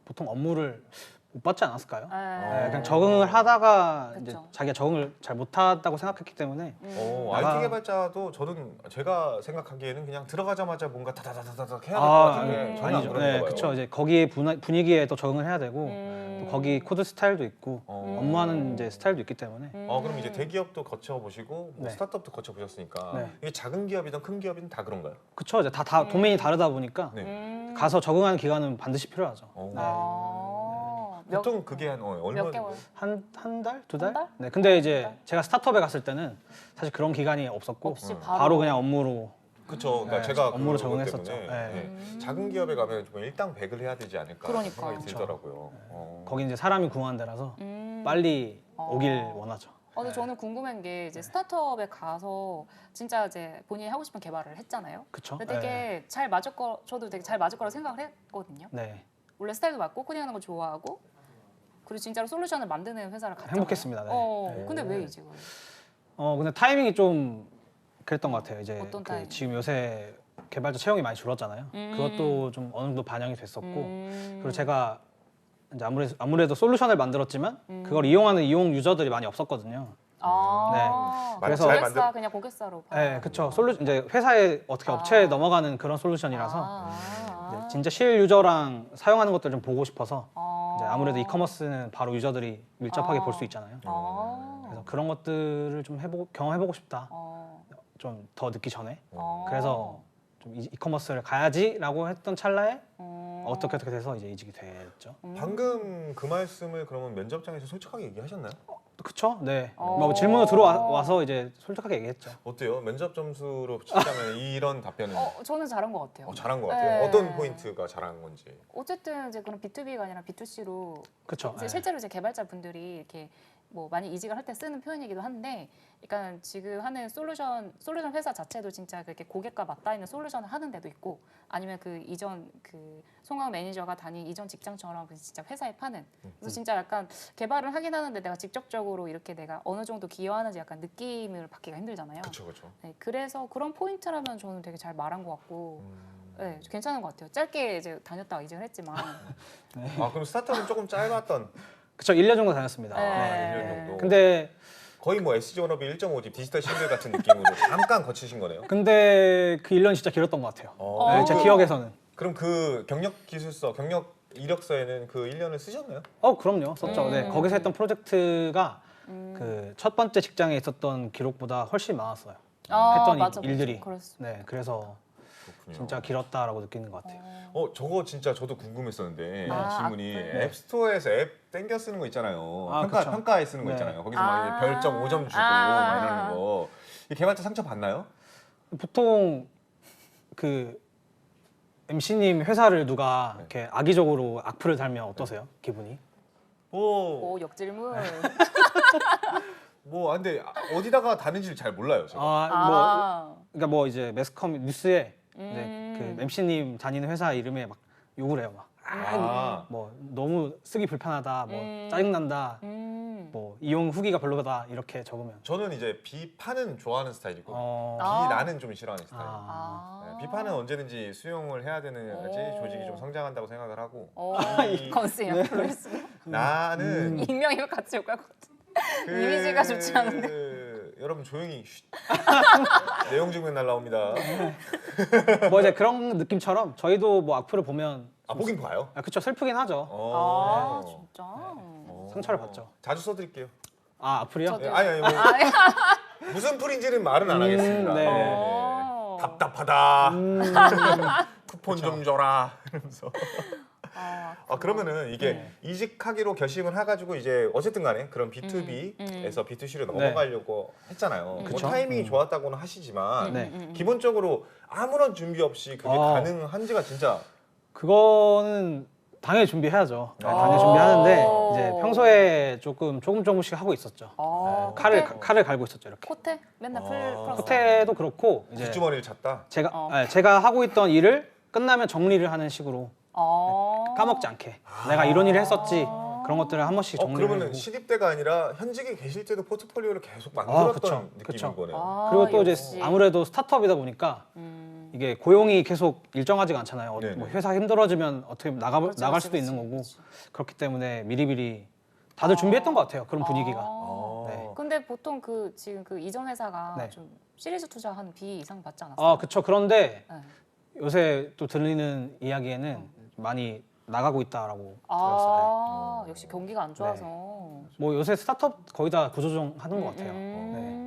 보통 업무를 못 받지 않았을까요? 네. 그냥 적응을 하다가 이제 그쵸. 자기가 적응을 잘 못했다고 생각했기 때문에 IT 나가- 개발자도 저는 제가 생각하기에는 그냥 들어가자마자 뭔가 다다다다닥 해야 될 것 아, 같은데 전혀 안 아니죠. 그런가 봐요. 그렇죠. 이제 거기 분위기에 또 적응을 해야 되고 또 거기 코드 스타일도 있고 업무하는 이제 스타일도 있기 때문에 그럼 이제 대기업도 거쳐보시고 뭐 네. 스타트업도 거쳐보셨으니까 네. 이게 작은 기업이든 큰 기업이든 다 그런가요? 그렇죠. 이제 다 도메인이 다르다 보니까 네. 가서 적응하는 기간은 반드시 필요하죠. 어. 몇 보통 그게 한 얼마 몇 개월? 한 달, 두 달? 한 달? 네. 근데 이제 제가 스타트업에 갔을 때는 사실 그런 기간이 없었고 없이 바로 그냥 업무로 그렇죠. 그러니까 네, 제가 업무로 그것 적응했었죠. 때문에, 네. 작은 기업에 가면 좀 일당백을 해야 되지 않을까 그러니까. 생각이 그렇죠. 들더라고요. 거기 이제 사람이 궁한 데라서 빨리 오길 원하죠. 근데 저는 궁금한 게 이제 스타트업에 가서 진짜 이제 본인이 하고 싶은 개발을 했잖아요. 그렇죠. 근데 되게 잘 맞을 거 저도 되게 잘 맞을 거라고 생각을 했거든요. 네. 원래 스타일도 맞고 코딩하는 거 좋아하고 그리고 진짜로 솔루션을 만드는 회사를 갔잖아요. 행복했습니다. 네. 근데 왜 이직을? 근데 타이밍이 좀 그랬던 것 같아요. 이제 어떤 타이밍? 지금 요새 개발자 채용이 많이 줄었잖아요. 그것도 좀 어느 정도 반영이 됐었고 그리고 제가 이제 아무래도 솔루션을 만들었지만 그걸 이용하는 이용 유저들이 많이 없었거든요. 그래서 잘 만들- 그냥 고객사로. 네, 그렇죠. 이제 회사에 어떻게 업체에 넘어가는 그런 솔루션이라서 이제 진짜 실 유저랑 사용하는 것들 좀 보고 싶어서 이제 아무래도 이커머스는 바로 유저들이 밀접하게 볼 수 있잖아요. 그래서 그런 것들을 좀 경험해보고 싶다. 좀 더 늦기 전에. 그래서 좀 이커머스를 가야지라고 했던 찰나에 어떻게 돼서 이제 이직이 됐죠. 방금 그 말씀을 그러면 면접장에서 솔직하게 얘기하셨나요? 그쵸? 네. 뭐 질문으로 들어와서 이제 솔직하게 얘기했죠. 어때요? 면접 점수로 치자면 이런 답변은 저는 잘한 것 같아요. 잘한 것 같아요. 네. 어떤 포인트가 잘한 건지. 어쨌든 이제 그런 B2B가 아니라 B2C로 그쵸? 이제 실제로 이제 개발자 분들이 이렇게 뭐 많이 이직을 할 때 쓰는 표현이기도 한데, 그러니까 지금 하는 솔루션 회사 자체도 진짜 그렇게 고객과 맞닿아 있는 솔루션을 하는 데도 있고, 아니면 그 이전 그 송강 매니저가 다닌 이전 직장처럼 그 진짜 회사에 파는. 그래서 진짜 약간 개발을 하긴 하는데 내가 직접적으로 이렇게 내가 어느 정도 기여하는지 약간 느낌을 받기가 힘들잖아요. 그렇죠. 네, 그래서 그런 포인트라면 저는 되게 잘 말한 것 같고. 네, 괜찮은 것 같아요. 짧게 이제 다녔다가 이직을 했지만. 아 그럼 스타트업은 조금 짧았던. 그쵸? 1년 정도 다녔습니다. 네. 네. 1년 정도. 근데 거의 뭐 SG 워너비 1.5집 디지털 싱글 같은 느낌으로 잠깐 거치신 거네요. 그 1년 진짜 길었던 것 같아요. 네, 제 그- 기억에서는. 그럼 그 경력 기술서, 경력 이력서에는 그 1년을 쓰셨나요? 그럼요. 썼죠. 네, 거기서 했던 프로젝트가 그 첫 번째 직장에 있었던 기록보다 훨씬 많았어요. 했던 맞아, 일들이. 맞아. 그랬어. 네, 그래서 그렇군요. 진짜 길었다라고 느끼는 것 같아요. 저거 진짜 저도 궁금했었는데 질문이 악플. 앱스토어에서 앱 땡겨 쓰는 거 있잖아요. 그쵸. 평가에 쓰는 거 네. 있잖아요. 거기서 막 이제 별점 5점 주고 막 이러는 거. 이 개발자 상처 받나요? 보통 그 MC님 회사를 누가 이렇게 악의적으로 악플을 달면 어떠세요? 기분이? 뭐 역질문. 근데 어디다가 다는지를 잘 몰라요. 제가. 그러니까 뭐 이제 매스컴 뉴스에 이제 그 MC님 다니는 회사 이름에 막 욕을 해요. 막 아. 뭐 너무 쓰기 불편하다, 뭐 짜증난다, 뭐 이용 후기가 별로다 이렇게 적으면. 저는 이제 비판은 좋아하는 스타일이고 아. 비난은 좀 싫어하는 스타일. 아. 네, 비판은 언제든지 수용을 해야 되는 거지 오. 조직이 좀 성장한다고 생각을 하고 건스야 네. 플로리스. 나는 익명이면 같이 욕할 것 같아. 이미지가 좋지 않은데. 여러분 조용히 쉿. 내용 증명 날라옵니다. 뭐 이제 그런 느낌처럼 저희도 뭐 악플을 보면 아 보긴 봐요. 그쵸 슬프긴 하죠. 아 네. 진짜. 상처를 받죠. 자주 써드릴게요. 아 악플이요? 저도- 예, 아니 뭐 아, 예. 무슨 풀인지는 말은 안 하겠습니다. 네. 어. 답답하다. 쿠폰 좀 줘라. 이러면서. 아, 그러면은 이게 네. 이직하기로 결심을 해가지고 이제 어쨌든 간에 그런 B2B에서 B2C로 넘어가려고 했잖아요. 뭐 그쵸. 타이밍이 좋았다고는 하시지만 네. 기본적으로 아무런 준비 없이 그게 아. 가능한지가 진짜 그거는 당연히 준비해야죠. 네, 아. 당연히 준비하는데 이제 평소에 조금씩 하고 있었죠. 아, 칼을 갈고 있었죠 이렇게. 코테 맨날 플러스. 호텔도 그렇고 이제 뒷주머니를 찼다. 제가 하고 있던 일을 끝나면 정리를 하는 식으로 아. 까먹지 않게 내가 이런 일을 했었지 그런 것들을 한 번씩 정리를 그러면은 해주고. 신입 때가 아니라 현직에 계실 때도 포트폴리오를 계속 만들었던 그쵸. 느낌인 그쵸. 거네요. 아, 그리고 또 이제 역시. 아무래도 스타트업이다 보니까 이게 고용이 계속 일정하지가 않잖아요. 네네. 뭐 회사 힘들어지면 어떻게 나갈 그렇지, 수도 그렇지, 있는 거고 그렇지. 그렇기 때문에 미리미리 다들 준비했던 것 같아요. 그런 분위기가. 아. 네. 근데 보통 그 지금 그 이전 회사가 네. 좀 시리즈 투자 한 B 이상 받지 않았어요? 아 그쵸. 그런데 네. 요새 또 들리는 이야기에는 많이 나가고 있다라고 들었어요. 역시 경기가 안 좋아서. 뭐 요새 스타트업 거의 다 구조조정 하는 것 같아요.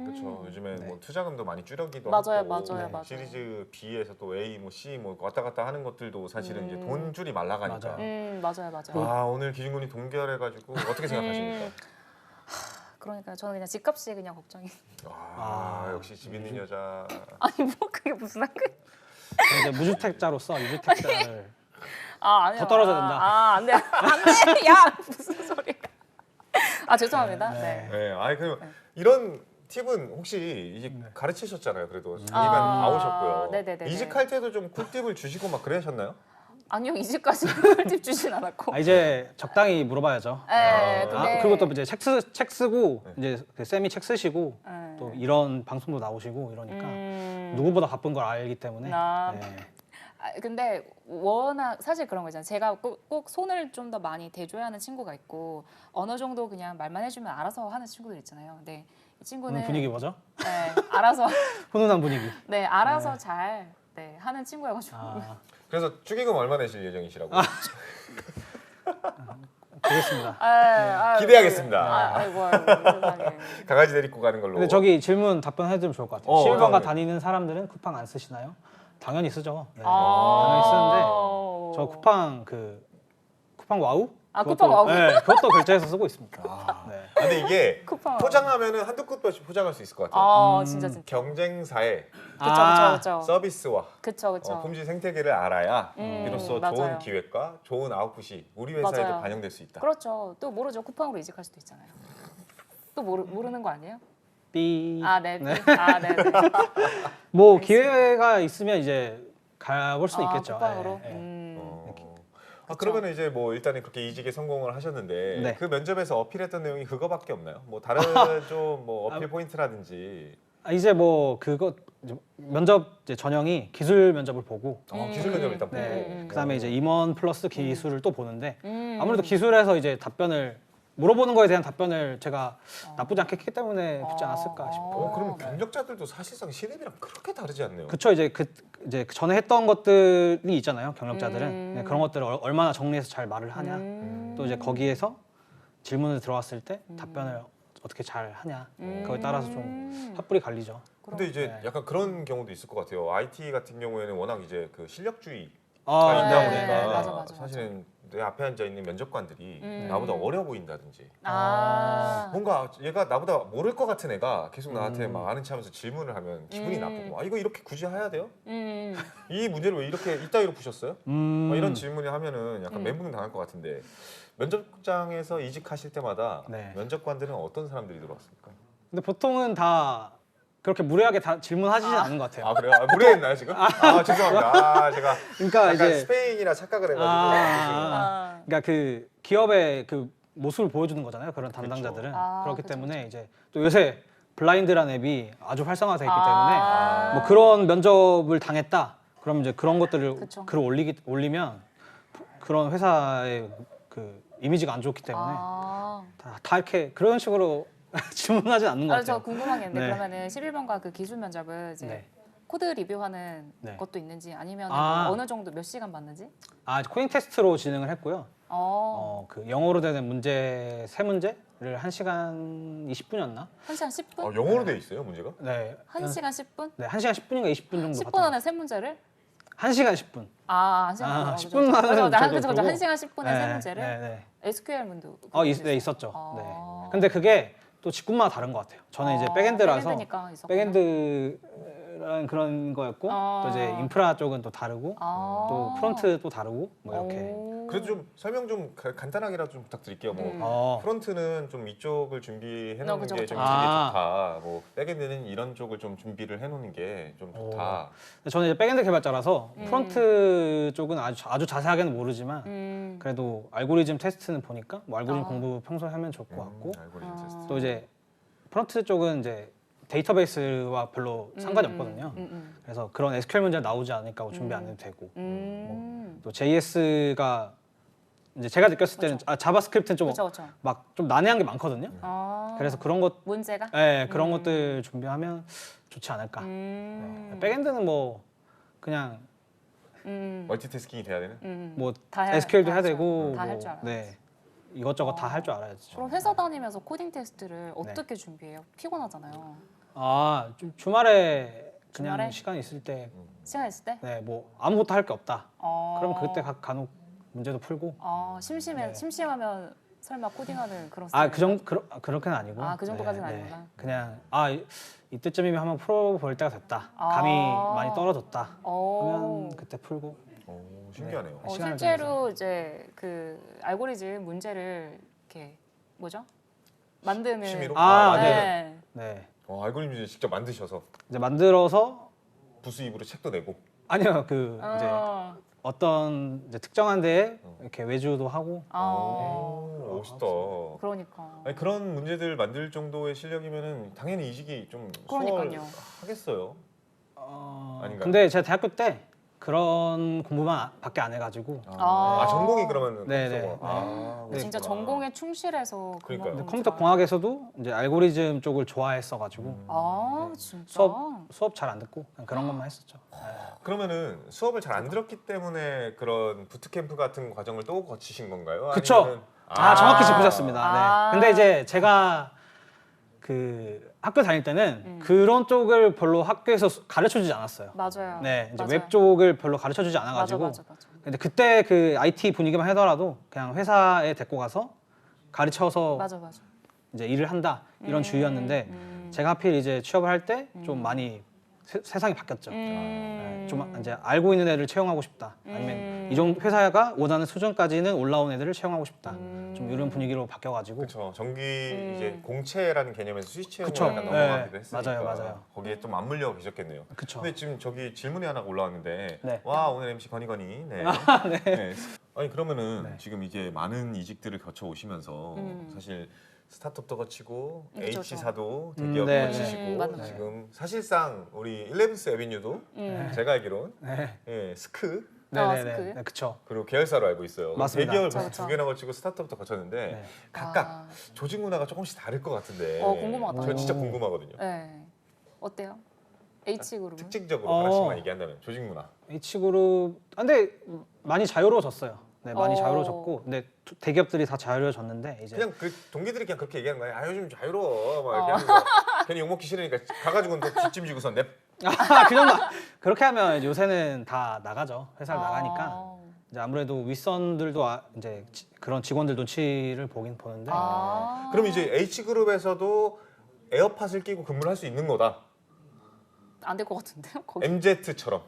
그렇죠. 요즘에 네. 뭐 투자금도 많이 줄여기도 맞아요, 하고 맞아요, 네. 맞아요. 시리즈 B에서 또 A, 뭐 C 뭐 왔다 갔다 하는 것들도 사실은 이제 돈줄이 말라가니까. 맞아요. 맞아요. 아 오늘 기준군이 동결해가지고 어떻게 생각하십니까? 그러니까 저는 그냥 집값이 그냥 걱정이. 역시 집 있는 여자. 아니 뭐 그게 무슨 상관? 이제 무주택자로서 유주택자를 아니요. 더 떨어져야 된다. 안 돼. 야 무슨 소리야? 죄송합니다. 네. 네, 그럼 이런 팁은 혹시 이제 가르치셨잖아요. 그래도 잠깐 나오셨고요. 네네네. 이직할 때도 좀 꿀팁을 주시고 막 그러셨나요? 아니요 이직까지 꿀팁 주진 않았고. 이제 적당히 물어봐야죠. 네, 근데 그리고 또 이제 책 쓰고 이제 그 쌤이 책 쓰시고 네. 또 이런 방송도 나오시고 이러니까 누구보다 바쁜 걸 알기 때문에. 네. 근데 워낙 사실 그런 거잖아요. 제가 꼭 손을 좀 더 많이 대줘야 하는 친구가 있고 어느 정도 그냥 말만 해주면 알아서 하는 친구들 있잖아요. 근데 이 친구는 오늘 분위기 뭐죠? 네, 알아서 훈훈한 분위기. 네 알아서 잘 하는 친구여가지고 그래서 축의금 얼마 내실 예정이시라고? 되겠습니다. 기대하겠습니다. 아이고 세상에. 강아지 데리고 가는 걸로. 근데 저기 질문 답변해드리면 좋을 것 같아요. 어떤 실버가 거요? 다니는 사람들은 쿠팡 안 쓰시나요? 당연히 쓰죠. 네. 아. 당연히 쓰는데 저 쿠팡 와우? 쿠팡 와우. 네, 그것도 결제해서 쓰고 있습니다. 네. 근데 이게 쿠팡. 포장하면은 한두 끝도 없이 포장할 수 있을 것 같아요. 진짜 경쟁사의 그쵸. 서비스와 그쵸. 품질 생태계를 알아야 비로소 맞아요. 좋은 기획과 좋은 아웃풋이 우리 회사에도 맞아요. 반영될 수 있다. 그렇죠. 또 모르죠. 쿠팡으로 이직할 수도 있잖아요. 또 모르는 거 아니에요? 삐. 네. 네. 네. 뭐 기회가 있으면 이제 가볼 수는 있겠죠. 쿠팡으로. 네, 네. 그러면 이제 뭐 일단은 그렇게 이직에 성공을 하셨는데 네. 그 면접에서 어필했던 내용이 그거밖에 없나요? 뭐 다른 좀 뭐 어필 포인트라든지 이제 뭐 그거 이제 면접 이제 전형이 기술 면접을 보고 기술 면접을 일단 보고 네. 그다음에 이제 임원 플러스 기술을 또 보는데 음. 아무래도 기술에서 이제 답변을 물어보는 거에 대한 답변을 제가 나쁘지 않게 했기 때문에 붙지 않았을까 싶어요. 그러면 경력자들도 사실상 신입이랑 그렇게 다르지 않네요. 그쵸 이제 그 전에 했던 것들이 있잖아요 경력자들은 네, 그런 것들을 얼마나 정리해서 잘 말을 하냐 또 이제 거기에서 질문을 들어왔을 때 답변을 어떻게 잘 하냐 그거에 따라서 좀 핫불이 갈리죠. 근데 이제 네. 약간 그런 경우도 있을 것 같아요. IT 같은 경우에는 워낙 이제 그 실력주의가 아, 있다 네, 보니까 맞아. 사실은 내 앞에 앉아 있는 면접관들이 나보다 어려 보인다든지 뭔가 얘가 나보다 모를 것 같은 애가 계속 나한테 막 아는 척하면서 질문을 하면 기분이 나쁘고 이거 이렇게 굳이 해야 돼요? 이 문제를 왜 이렇게 이따위로 푸셨어요? 뭐 이런 질문을 하면은 약간 멘붕 당할 것 같은데 면접장에서 이직하실 때마다 네. 면접관들은 어떤 사람들이 들어왔습니까? 근데 보통은 다 그렇게 무례하게 다 질문하지는 않은 것 같아요. 그래요? 무례했나요 지금? 죄송합니다. 제가 그러니까 약간 이제 스페인이라 착각을 해가지고 지금. 그러니까 그 기업의 그 모습을 보여주는 거잖아요. 그런 담당자들은. 아, 그렇기 그쵸, 때문에 이제 또 요새 블라인드라는 앱이 아주 활성화되어 있기 아. 때문에 뭐 그런 면접을 당했다. 그럼 이제 그런 것들을 그쵸. 글을 올리면 그런 회사의 그 이미지가 안 좋기 때문에 아. 다 이렇게 그런 식으로 질문하진 않는 것 아, 저 같아요. 궁금한 게 있는데 네. 그러면은 11번과 그 기술 면접을 이제 네. 코드 리뷰하는 네. 것도 있는지 아니면 아. 뭐 어느 정도 몇 시간 받는지? 코딩 테스트로 진행을 했고요. 어. 영어로 되는 문제 세 문제를 1시간 20분이었나? 1시간 10분? 영어로 돼 있어요 문제가? 네. 1시간 10분? 네, 1시간 10분인가 20분 정도 10분 받던 안에 세 문제를? 1시간 10분. 아, 1시간 아, 10분. 10분 만에는 그죠, 저도 그죠. 보고. 1시간 10분에 세 문제를? 네. SQL 문도. 네, 있었죠. 아. 네. 근데 그게 또 직군마다 다른 것 같아요. 저는 이제 백엔드라서 백엔드니까 있었구나. 백엔드라는 그런 거였고 또 이제 인프라 쪽은 또 다르고 아. 또 프론트 또 다르고 뭐 이렇게. 오. 그래도 좀 설명 좀 간단하게라도 좀 부탁드릴게요. 뭐 어, 프론트는 좀 이쪽을 준비해 놓는 그죠, 게 그죠. 좀 되게 좋다. 뭐 백엔드는 이런 쪽을 좀 준비를 해 놓는 게 좀 좋다. 근데 저는 이제 백엔드 개발자라서 프론트 쪽은 아주 자세하게는 모르지만 그래도 알고리즘 테스트는 보니까 뭐 알고리즘 아. 공부 평소에 하면 좋을 것 같고 알고리즘 테스트. 또 이제 프론트 쪽은 이제 데이터베이스와 별로 상관이 없거든요. 그래서 그런 SQL 문제 나오지 않으니까 준비 안 해도 되고 또 JS가 이제 제가 느꼈을 때는 자바스크립트는 좀 그렇죠, 그렇죠. 막 좀 난해한 게 많거든요. 아. 그래서 그런 것, 문제가? 그런 것들 준비하면 좋지 않을까. 네. 백엔드는 뭐 그냥 멀티태스킹이 돼야 되는? 뭐 다 SQL도 다 해야 할 줄 되고 알아요. 다 할 뭐, 줄 알아요. 네 이것저것 다 할 줄 알아야죠. 그럼 회사 다니면서 코딩 테스트를 어떻게 준비해요? 피곤하잖아요. 좀 주말에 그냥 주말에? 시간 있을 때, 시간 있을 때? 네 뭐 아무것도 할 게 없다. 어. 그럼 그때 간혹 문제도 풀고. 심심하면 설마 코딩하는 그런 아, 스타일? 그렇게는 아니고. 아, 그 정도까지는 아니구나. 그냥 이때쯤이면 한번 풀어볼 때가 됐다. 감이 많이 떨어졌다. 하면 그때 풀고. 신기하네요. 시간을 실제로 이제 그 알고리즘 문제를 이렇게 뭐죠? 만드는. 취미로? 네. 네. 알고리즘 이제 직접 만드셔서 이제 만들어서 부수입으로 책도 내고. 아니요 이제 어. 어떤 이제 특정한 데에 이렇게 외주도 하고. 어. 멋있다. 그러니까. 아니, 그런 문제들 만들 정도의 실력이면은 당연히 이직이 좀 그러니까요. 수월하겠어요. 아닌가요? 근데 제가 대학교 때 그런 공부만 밖에 안 해가지고 전공이 그러면 네네. 컴퓨터가. 진짜 전공에 충실해서 그러니까요. 그만큼 컴퓨터 잘- 공학에서도 이제 알고리즘 쪽을 좋아했어가지고 아, 진짜. 수업 잘 안 듣고 그냥 그런 것만 했었죠. 그러면은 수업을 잘 안 들었기 때문에 그런 부트캠프 같은 과정을 또 거치신 건가요? 그쵸. 아니면은- 정확히 짚으셨습니다. 아. 네. 근데 이제 제가 그 학교 다닐 때는 그런 쪽을 별로 학교에서 가르쳐주지 않았어요. 맞아요. 네, 이제 맞아요. 웹 쪽을 별로 가르쳐주지 않아가지고. 맞아. 근데 그때 그 IT 분위기만 하더라도 그냥 회사에 데리고 가서 가르쳐서 맞아. 이제 일을 한다 이런 주의였는데 제가 하필 이제 취업을 할 때 좀 많이 세상이 바뀌었죠. 네, 좀 이제 알고 있는 애를 채용하고 싶다. 아니면 이 정도 회사가 원하는 수준까지는 올라온 애들을 채용하고 싶다. 좀 이런 분위기로 바뀌어가지고. 그렇죠. 전기 이제 공채라는 개념에서 수시채용으로 그쵸. 약간 넘어가기도 네. 했으니까 맞아요. 거기에 좀 맞물려 계셨겠네요. 그쵸. 근데 지금 저기 질문이 하나 올라왔는데 네. 와 오늘 MC 건이건이 네. 네. 아니 그러면은 지금 이제 많은 이직들을 거쳐 오시면서 사실 스타트업도 거치고 그쵸, H사도 대기업 네. 거치시고 맞아요. 지금 사실상 우리 일레븐스 에비뉴도 제가 알기론 예, 스크 스크. 네, 그쵸. 그리고 계열사로 알고 있어요. 맞습니다. 대기업을 그쵸, 벌써 그쵸. 2개나 거치고 스타트업도 거쳤는데 각각 조직 문화가 조금씩 다를 것 같은데. 궁금하다. 저 진짜 궁금하거든요. 네. 어때요? H그룹은? 특징적으로 어. 하나씩만 얘기한다면 조직 문화. H그룹 근데 많이 자유로워졌어요. 네, 많이 어. 자유로워졌고, 근데 대기업들이 다 자유로워졌는데 이제 그냥 그 동기들이 그냥 그렇게 얘기하는 거야. 아 요즘 자유로워. 막 이렇게 하면서 괜히 욕 먹기 싫으니까 가가지고는 또 뒷짐지고서 냅. 그 정도 그렇게 하면 이제 요새는 다 나가죠. 회사를 나가니까 이제 아무래도 윗선들도 이제 그런 직원들 눈치를 보긴 보는데 그럼 이제 H그룹에서도 에어팟을 끼고 근무를 할 수 있는 거다. 안 될 것 같은데요? 거기 MZ처럼.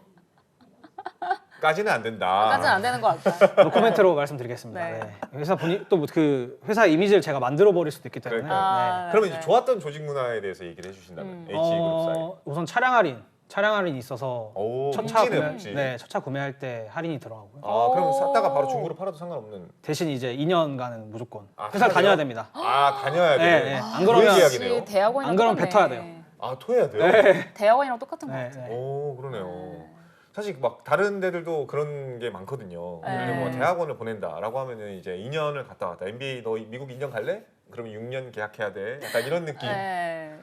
까지는 안 된다. 까지는 안 되는 것 같다. 노코멘트로 말씀드리겠습니다. 네. 네. 회사 또 그 회사 이미지를 제가 만들어 버릴 수도 있기 때문에. 그러니까요. 네. 그러면 이제 좋았던 조직 문화에 대해서 얘기를 해주신다면 H그룹 사이. 우선 차량 할인 차량 할인이 있어서 오, 첫차 묵지네, 구매, 묵지. 네, 첫차 구매할 때 할인이 들어가고요. 아, 그럼 오. 샀다가 바로 중고로 팔아도 상관없는. 대신 이제 2년간은 무조건 아, 회사 해야 다녀야 돼요? 됩니다. 아, 다녀야 돼. 네, 네. 안 그러면 그러면 계약이네요. 역시 대학원이랑 안 그러면 똑같네. 뱉어야 돼요. 아, 토해야 돼요? 대학원이랑 똑같은 것 네, 같아. 네. 오, 그러네요. 네. 사실 막 다른 데들도 그런 게 많거든요. 네. 예를 들어 뭐 대학원을 보낸다라고 하면은 이제 2년을 갔다 왔다. MBA 너 미국 2년 갈래? 그러면 6년 계약해야 돼. 약간 이런 느낌. 네.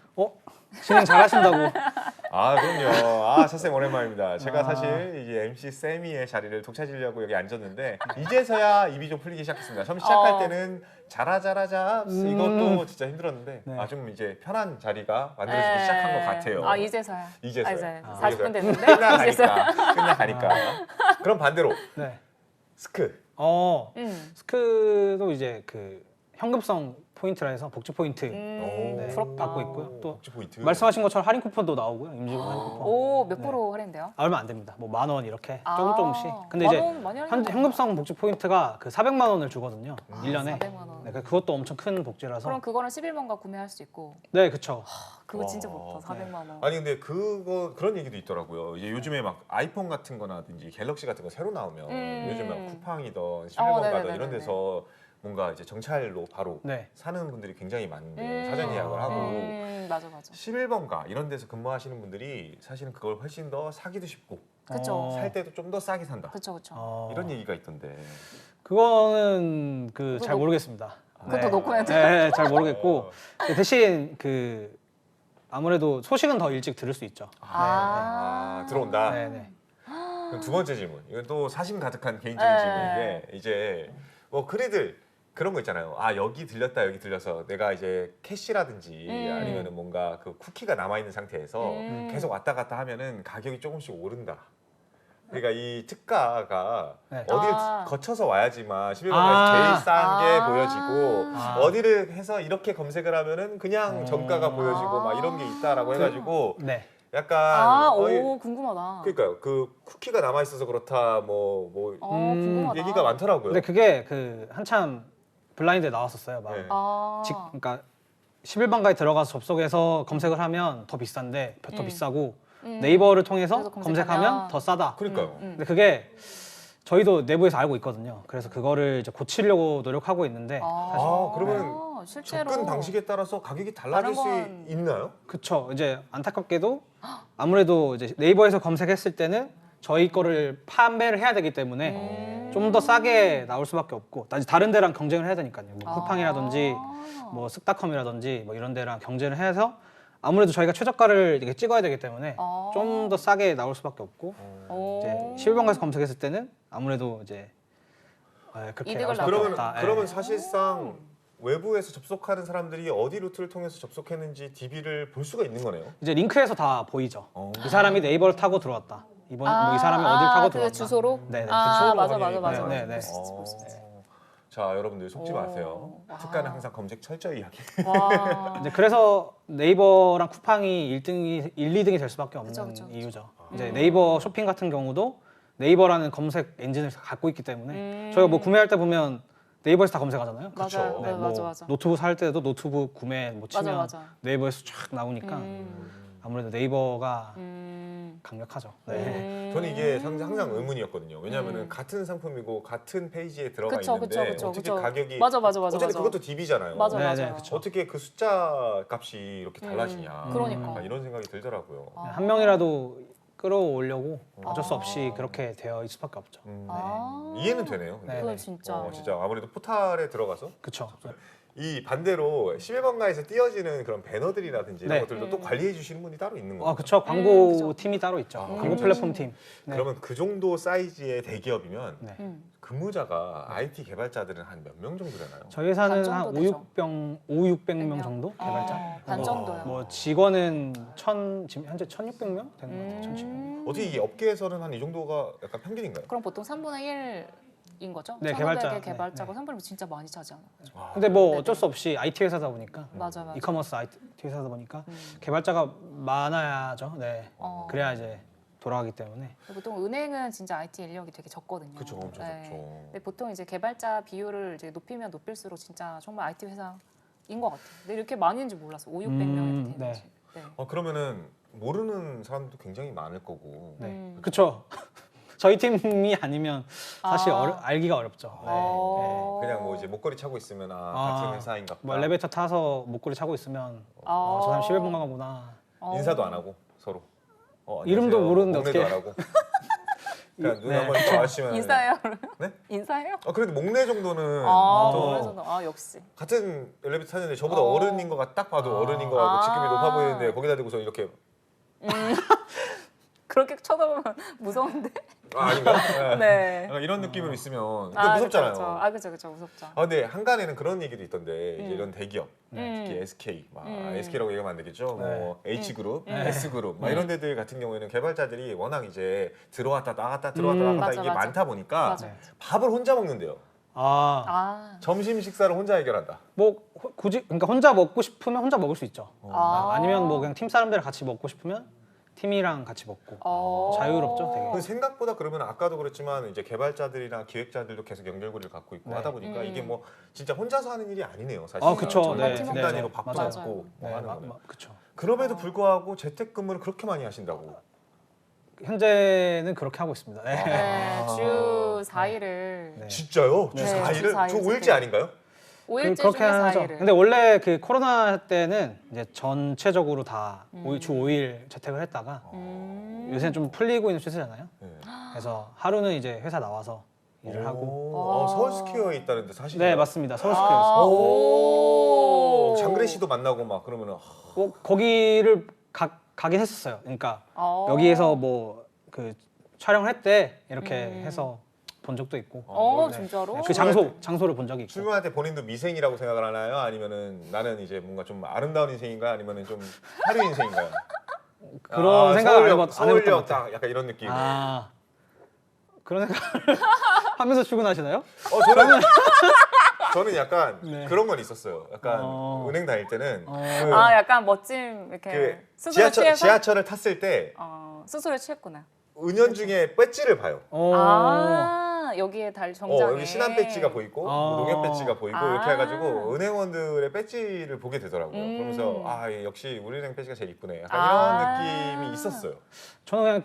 진행 잘 하신다고. 아, 그럼요. 아, 차쌤 오랜만입니다. 제가 아. 사실 이제 MC 세미의 자리를 독차지려고 여기 앉았는데 이제서야 입이 좀 풀리기 시작했습니다. 처음 시작할 때는 자라자라자 이것도 진짜 힘들었는데 네. 아, 좀 이제 편한 자리가 만들어지기 시작한 것 같아요. 아 이제서야. 이제서야. 이제 아. 40분 됐는데 끝나가니까. 끝나가니까. 그럼 반대로 네. 스크. 스크도 이제 그 현금성 포인트라 해서 복지 포인트 네. 부럽다. 받고 있고요. 또 복지 포인트. 말씀하신 것처럼 할인 쿠폰도 나오고요. 임직원 할인 쿠폰. 오, 몇 네. 프로 할인돼요? 얼마 안 됩니다. 뭐 10,000원 이렇게 아, 조금씩. 근데 만 이제 원 많이 할인된다. 현금성 복지 포인트가 그 400만 원을 주거든요. 1년에. 400만 원. 네, 그것도 엄청 큰 복지라서. 그럼 그거는 11번가 구매할 수 있고. 네, 그렇죠. 그거 진짜 와. 부럽다. 400만 원. 아니 근데 그런 얘기도 있더라고요. 이제 요즘에 막 아이폰 같은 거나든지 갤럭시 같은 거 새로 나오면 요즘에 막 쿠팡이든 11번 가든 네네네네. 이런 데서 뭔가 이제 정찰로 바로 네. 사는 분들이 굉장히 많은데 사전 예약을 하고 맞아 맞아. 11번가 이런 데서 근무하시는 분들이 사실은 그걸 훨씬 더 사기도 쉽고 그쵸. 살 때도 좀 더 싸게 산다. 그쵸 그쵸. 이런 얘기가 있던데. 그거는 그 잘 그것도 모르겠습니다. 그것도 노코멘트. 네, 잘 모르겠고 대신 그 아무래도 소식은 더 일찍 들을 수 있죠. 아, 들어온다. 네, 네. 그럼 두 번째 질문. 이건 또 사심 가득한 개인적인 네. 질문인데 이제 뭐 그래들 그런 거 있잖아요. 아, 여기 들렸다 여기 들려서 내가 이제 캐시라든지 아니면은 뭔가 그 쿠키가 남아 있는 상태에서 계속 왔다 갔다 하면은 가격이 조금씩 오른다. 그러니까 이 특가가 네. 어디를 아. 거쳐서 와야지만 11번가에서 아. 제일 싼 게 아. 보여지고 아. 어디를 해서 이렇게 검색을 하면은 그냥 정가가 보여지고 막 이런 게 있다라고 해가지고 네. 약간 아, 어이, 오 궁금하다. 그러니까요. 그 쿠키가 남아 있어서 그렇다 뭐 궁금하다. 얘기가 많더라고요. 근데 그게 그 한참 블라인드에 나왔었어요. 막 네. 아. 그러니까 11번가에 들어가서 접속해서 검색을 하면 더 비싼데 더 비싸고 네이버를 통해서 그래서 검색하면 검색하면 더 싸다. 그러니까요. 근데 그게 저희도 내부에서 알고 있거든요. 그래서 그거를 이제 고치려고 노력하고 있는데 아, 그러면 실제로 접근 방식에 따라서 가격이 달라질 수 다른 건- 있나요? 그쵸. 이제 안타깝게도 아무래도 이제 네이버에서 검색했을 때는 저희 거를 판매를 해야 되기 때문에 좀 더 싸게 나올 수밖에 없고 다른 데랑 경쟁을 해야 되니까요. 뭐 쿠팡이라든지 뭐 쓱닷컴이라든지 뭐 이런 데랑 경쟁을 해서 아무래도 저희가 최저가를 이렇게 찍어야 되기 때문에 좀 더 싸게 나올 수밖에 없고 이제 11번가에서 검색했을 때는 아무래도 이제 그렇게 이득을 나올 수밖에 그러면 없다. 예. 그러면 사실상 외부에서 접속하는 사람들이 어디 루트를 통해서 접속했는지 DB를 볼 수가 있는 거네요. 이제 링크에서 다 보이죠. 이 사람이 네이버를 타고 들어왔다. 뭐이 사람이 어딜 타고 그 들어왔다. 주소로? 네, 네. 아 맞아 확인이 맞아 맞아. 네, 네. 볼 수 있지, 볼 수 있지. 자, 여러분들 속지 오. 마세요. 와. 특가는 항상 검색 철저히 하기. 와. 이제 그래서 네이버랑 쿠팡이 1등이 1, 2등이 될 수밖에 없는 그쵸, 그쵸, 그쵸. 이유죠. 이제 네이버 쇼핑 같은 경우도 네이버라는 검색 엔진을 갖고 있기 때문에 저희가 뭐 구매할 때 보면 네이버에서 다 검색하잖아요. 맞아요. 네, 뭐 맞아 맞아. 노트북 살 때도 노트북 구매 뭐 치면 맞아, 맞아. 네이버에서 쫙 나오니까 아무래도 네이버가 음. 강력하죠. 네. 저는 이게 항상 의문이었거든요. 왜냐하면은 같은 상품이고 같은 페이지에 들어가 그쵸, 있는데 그쵸, 그쵸, 어떻게 그쵸. 가격이 맞아. 어쨌든 맞아. 그것도 DB잖아요. 맞아 네, 맞아. 네, 그쵸. 어떻게 그 숫자 값이 이렇게 달라지냐. 그러니까. 약간 이런 생각이 들더라고요. 한 명이라도 끌어오려고 어쩔 수 없이 그렇게 되어 있을 수밖에 없죠. 이해는 되네요. 근데. 네, 그건 진짜. 진짜 아무래도 포탈에 들어가서 그렇죠. 이 반대로 11번가에서 띄어지는 그런 배너들이라든지 이런 네. 것들도 또 관리해 주시는 분이 따로 있는 거예요. 그렇죠. 광고 그쵸. 팀이 따로 있죠. 광고 그렇죠. 플랫폼 팀. 네. 그러면 그 정도 사이즈의 대기업이면 네. 근무자가 IT 개발자들은 한 몇 명 정도 되나요? 저희 회사는 반 한 정도 5, 되죠. 600명 정도 개발자. 반 정도요. 뭐 직원은 지금 현재 1,600명 되는 것 같아요. 1,700명. 어떻게 이 업계에서는 한 이 정도가 약간 평균인가요? 그럼 보통 3분의 1인 거죠? 네, 1,500개 개발자. 개발자고 네, 3분의 1 진짜 많이 차지 않아요? 근데 뭐 어쩔 수 없이 IT 회사다 보니까 맞아 맞아. 이커머스 IT 회사다 보니까 개발자가 많아야죠. 네. 그래야 이제 돌아가기 때문에. 보통 은행은 진짜 IT 인력이 되게 적거든요. 그쵸, 엄청 적죠. 근데 보통 이제 개발자 비율을 이제 높이면 높일수록 진짜 정말 IT 회사인 것 같아요. 근데 이렇게 많이인지 몰랐어. 5, 600명이 네. 되는지. 네. 그러면은 모르는 사람도 굉장히 많을 거고. 네, 그쵸. 저희 팀이 아니면 사실 아. 알기가 어렵죠. 네. 어. 그냥 뭐 이제 목걸이 차고 있으면 같은 회사인가 보다. 뭐 엘리베이터 타서 목걸이 차고 있으면 아. 저 사람 11번가구나. 인사도 안 하고 서로. 이름도 안녕하세요. 모르는데 목례도 어떻게- 안 하고. 그냥 눈 네. 한번 마주치면 인사해요. 네? 인사해요? 그래도 목례 정도는 아, 또 그래서 역시. 같은 엘리베이터 타는데 저보다 어. 어른인 것 같, 딱 봐도 어른인 것 같고 아. 직급이 높아 보이는데 거기다 대고서 이렇게 그렇게 쳐다보면 무서운데. 아닌가? 네. 네. 약간 이런 느낌으로 있으면 아, 무섭잖아요. 그쵸, 그쵸. 아, 그죠, 무섭죠. 근데 한간에는 그런 얘기도 있던데 이제 이런 대기업, 음. 특히 SK, SK라고 얘기하면 안 되겠죠. 네. 뭐 H그룹, S그룹, 막 이런 데들 같은 경우에는 개발자들이 워낙 이제 들어왔다 나갔다 들어왔다 나갔다 맞아, 이게 맞아. 많다 보니까 맞아. 밥을 혼자 먹는데요. 아. 점심 식사를 혼자 해결한다. 뭐 굳이 그러니까 혼자 먹고 싶으면 혼자 먹을 수 있죠. 아. 아니면 뭐 그냥 팀 사람들이랑 같이 먹고 싶으면 팀이랑 같이 먹고. 자유롭죠, 되게. 근데 생각보다 그러면 아까도 그랬지만 이제 개발자들이나 기획자들도 계속 연결고리를 갖고 있고 네. 하다 보니까 이게 뭐 진짜 혼자서 하는 일이 아니네요. 사실. 아, 그쵸. 정말 네. 팀 팀 네. 단위로 네. 밥 맞아요. 먹고 뭐 네, 하는 거는. 그쵸. 그럼에도 불구하고 재택근무를 그렇게 많이 하신다고. 현재는 그렇게 하고 있습니다. 네. 네, 주 4일을 네. 진짜요? 주 네, 4일을? 주 4일 주 5일째 재택. 아닌가요? 5일째 그렇게 중에 하죠. 4일을. 근데 원래 그 코로나 때는 이제 전체적으로 다 주 5일 재택을 했다가 요새는 좀 풀리고 있는 추세잖아요. 네. 그래서 하루는 이제 회사 나와서 일을 하고. 서울스퀘어에 있다는데 사실. 네, 맞습니다. 아, 서울스퀘어에서. 오. 장그래 씨도 만나고 막 그러면은 거기를 가긴 했었어요. 그러니까 여기에서 뭐 그 촬영을 했대 이렇게 해서 본 적도 있고. 네. 진짜로? 그 장소를 본 적이 있고. 출근할 때 본인도 미생이라고 생각을 하나요? 아니면은 나는 이제 뭔가 좀 아름다운 인생인가? 아니면은 좀 화려 인생인가요? 그런 생각을 안 해봤던 것 서울역 같아요. 딱 약간 이런 느낌. 그런 생각을 하면서 출근하시나요? 저는 약간 네. 그런 건 있었어요. 약간 은행 다닐 때는 그 약간 멋짐 이렇게 그 스스로 취해서 지하철을 탔을 때 스스로 취했구나. 은연중에 배지를 봐요. 여기에 달 정장에 여기 신한 배지가 보이고 뭐 농협 배지가 보이고 이렇게 아. 해가지고 은행원들의 배지를 보게 되더라고요. 그러면서 역시 우리은행 배지가 제일 이쁘네. 약간 아. 이런 느낌이 있었어요. 저는 그냥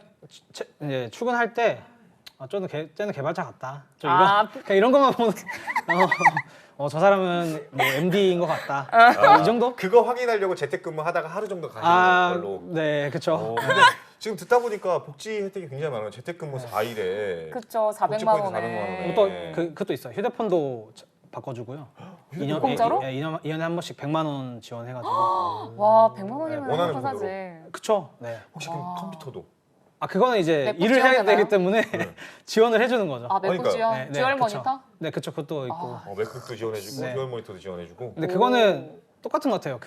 이제 출근할 때 쟤는 개발자 같다. 좀 그냥 이런 것만 보면 저 사람은 뭐 MD인 것 같다. 이 정도? 그거 확인하려고 재택근무 하다가 하루 정도 가시는 걸로. 네, 그렇죠. 근데 지금 듣다 보니까 복지 혜택이 굉장히 많아요. 재택근무 4일에 그쵸, 400만 원에. 또 그것도 있어요. 휴대폰도 바꿔주고요. 공짜로? 2년에 한 번씩 100만 원 지원해가지고. 와, 100만 원이면 원하는 행복한 사지. 그쵸. 네. 혹시 그럼 컴퓨터도? 그거는 이제 맥북 일을 해야 지원되나요? 되기 때문에 지원을 해주는 거죠. 맥북 그러니까요. 지원? 듀얼 그쵸. 모니터? 네, 그쵸. 그것도 있고. 맥북도 지원해주고 네. 듀얼 모니터도 지원해주고. 근데 그거는 똑같은 것 같아요.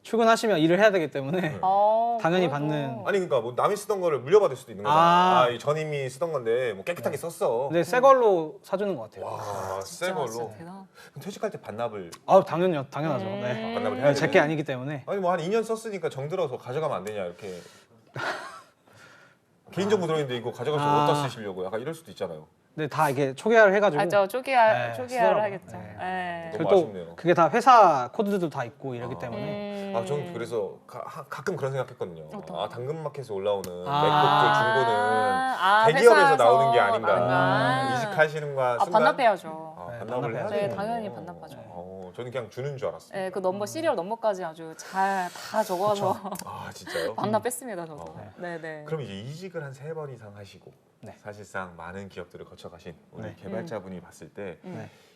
출근하시면 일을 해야 되기 때문에 당연히 그래도. 받는. 아니 그러니까 뭐 남이 쓰던 거를 물려받을 수도 있는 거잖아. 이 전임이 쓰던 건데 뭐 깨끗하게 썼어. 근데 새 걸로 사주는 것 같아요. 와, 새 진짜, 걸로. 진짜 대단. 그럼 퇴직할 때 반납을 당연하죠. 네. 반납을 해야 제게 되네. 아니기 때문에. 아니 뭐 한 2년 썼으니까 정들어서 가져가면 안 되냐 이렇게. 개인정보 들어있는데 이거 가져가서 어디다 쓰시려고 약간 이럴 수도 있잖아요. 근데 다 이게 초기화를 해가지고. 저 초기화를 쓰더라고요. 하겠죠. 네. 네. 너무 또 아쉽네요. 그게 다 회사 코드들도 다 있고 이러기 때문에. 저는 그래서 가끔 그런 생각했거든요. 당근마켓에 올라오는 아. 맥북들 중고는 대기업에서 회사에서 나오는 게 아닌가. 나는가. 이직하시는 거 순간 반납해야죠. 반납을 해야죠. 네, 당연히 반납하죠. 저는 그냥 주는 줄 알았어요. 네, 그 넘버 시리얼 넘버까지 아주 잘 다 적어서 진짜요? 반납했습니다, 저도. 네. 그럼 이제 이직을 한 3번 이상 하시고 네. 사실상 많은 기업들을 거쳐가신 우리 네. 개발자분이 봤을 때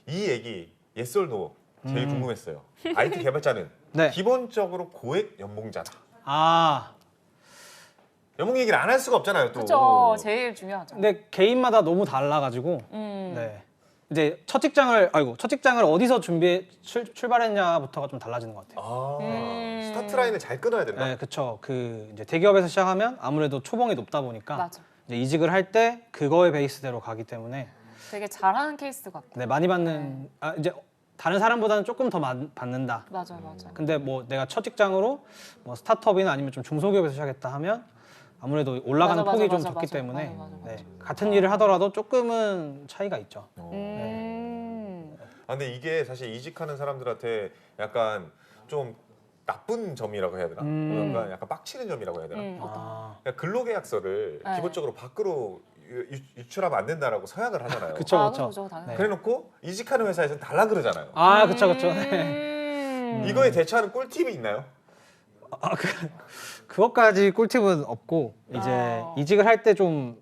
이 네. 얘기 yes or no 제일 궁금했어요. IT 개발자는 네. 기본적으로 고액 연봉자다. 연봉 얘기를 안 할 수가 없잖아요. 또. 그렇죠. 제일 중요하죠. 근데 개인마다 너무 달라가지고. 네. 이제 첫 직장을 어디서 출발했냐부터가 좀 달라지는 것 같아요. 스타트 라인을 잘 끊어야 된다. 네, 그렇죠. 이제 대기업에서 시작하면 아무래도 초봉이 높다 보니까 맞아. 이제 이직을 할 때 그거의 베이스대로 가기 때문에 되게 잘하는 케이스 같아. 네, 많이 받는 이제 다른 사람보다는 조금 더 받는다. 맞아. 근데 뭐 내가 첫 직장으로 뭐 스타트업이나 아니면 좀 중소기업에서 시작했다 하면 아무래도 올라가는 맞아, 폭이 맞아, 좀 맞아, 적기 맞아. 때문에 맞아. 네, 같은 일을 하더라도 조금은 차이가 있죠. 근데 이게 사실 이직하는 사람들한테 약간 좀 나쁜 점이라고 해야 되나? 뭔가 약간 빡치는 점이라고 해야 되나? 어떤 거? 아, 그러니까 근로계약서를 네. 기본적으로 밖으로 유출하면 안 된다라고 서약을 하잖아요. 그쵸. 아, 그죠, 당연히. 네. 그래놓고 이직하는 회사에서는 달라 그러잖아요. 아, 그쵸. 네. 이거에 대처하는 꿀팁이 있나요? 그것까지 꿀팁은 없고 이제 아. 이직을 할 때 좀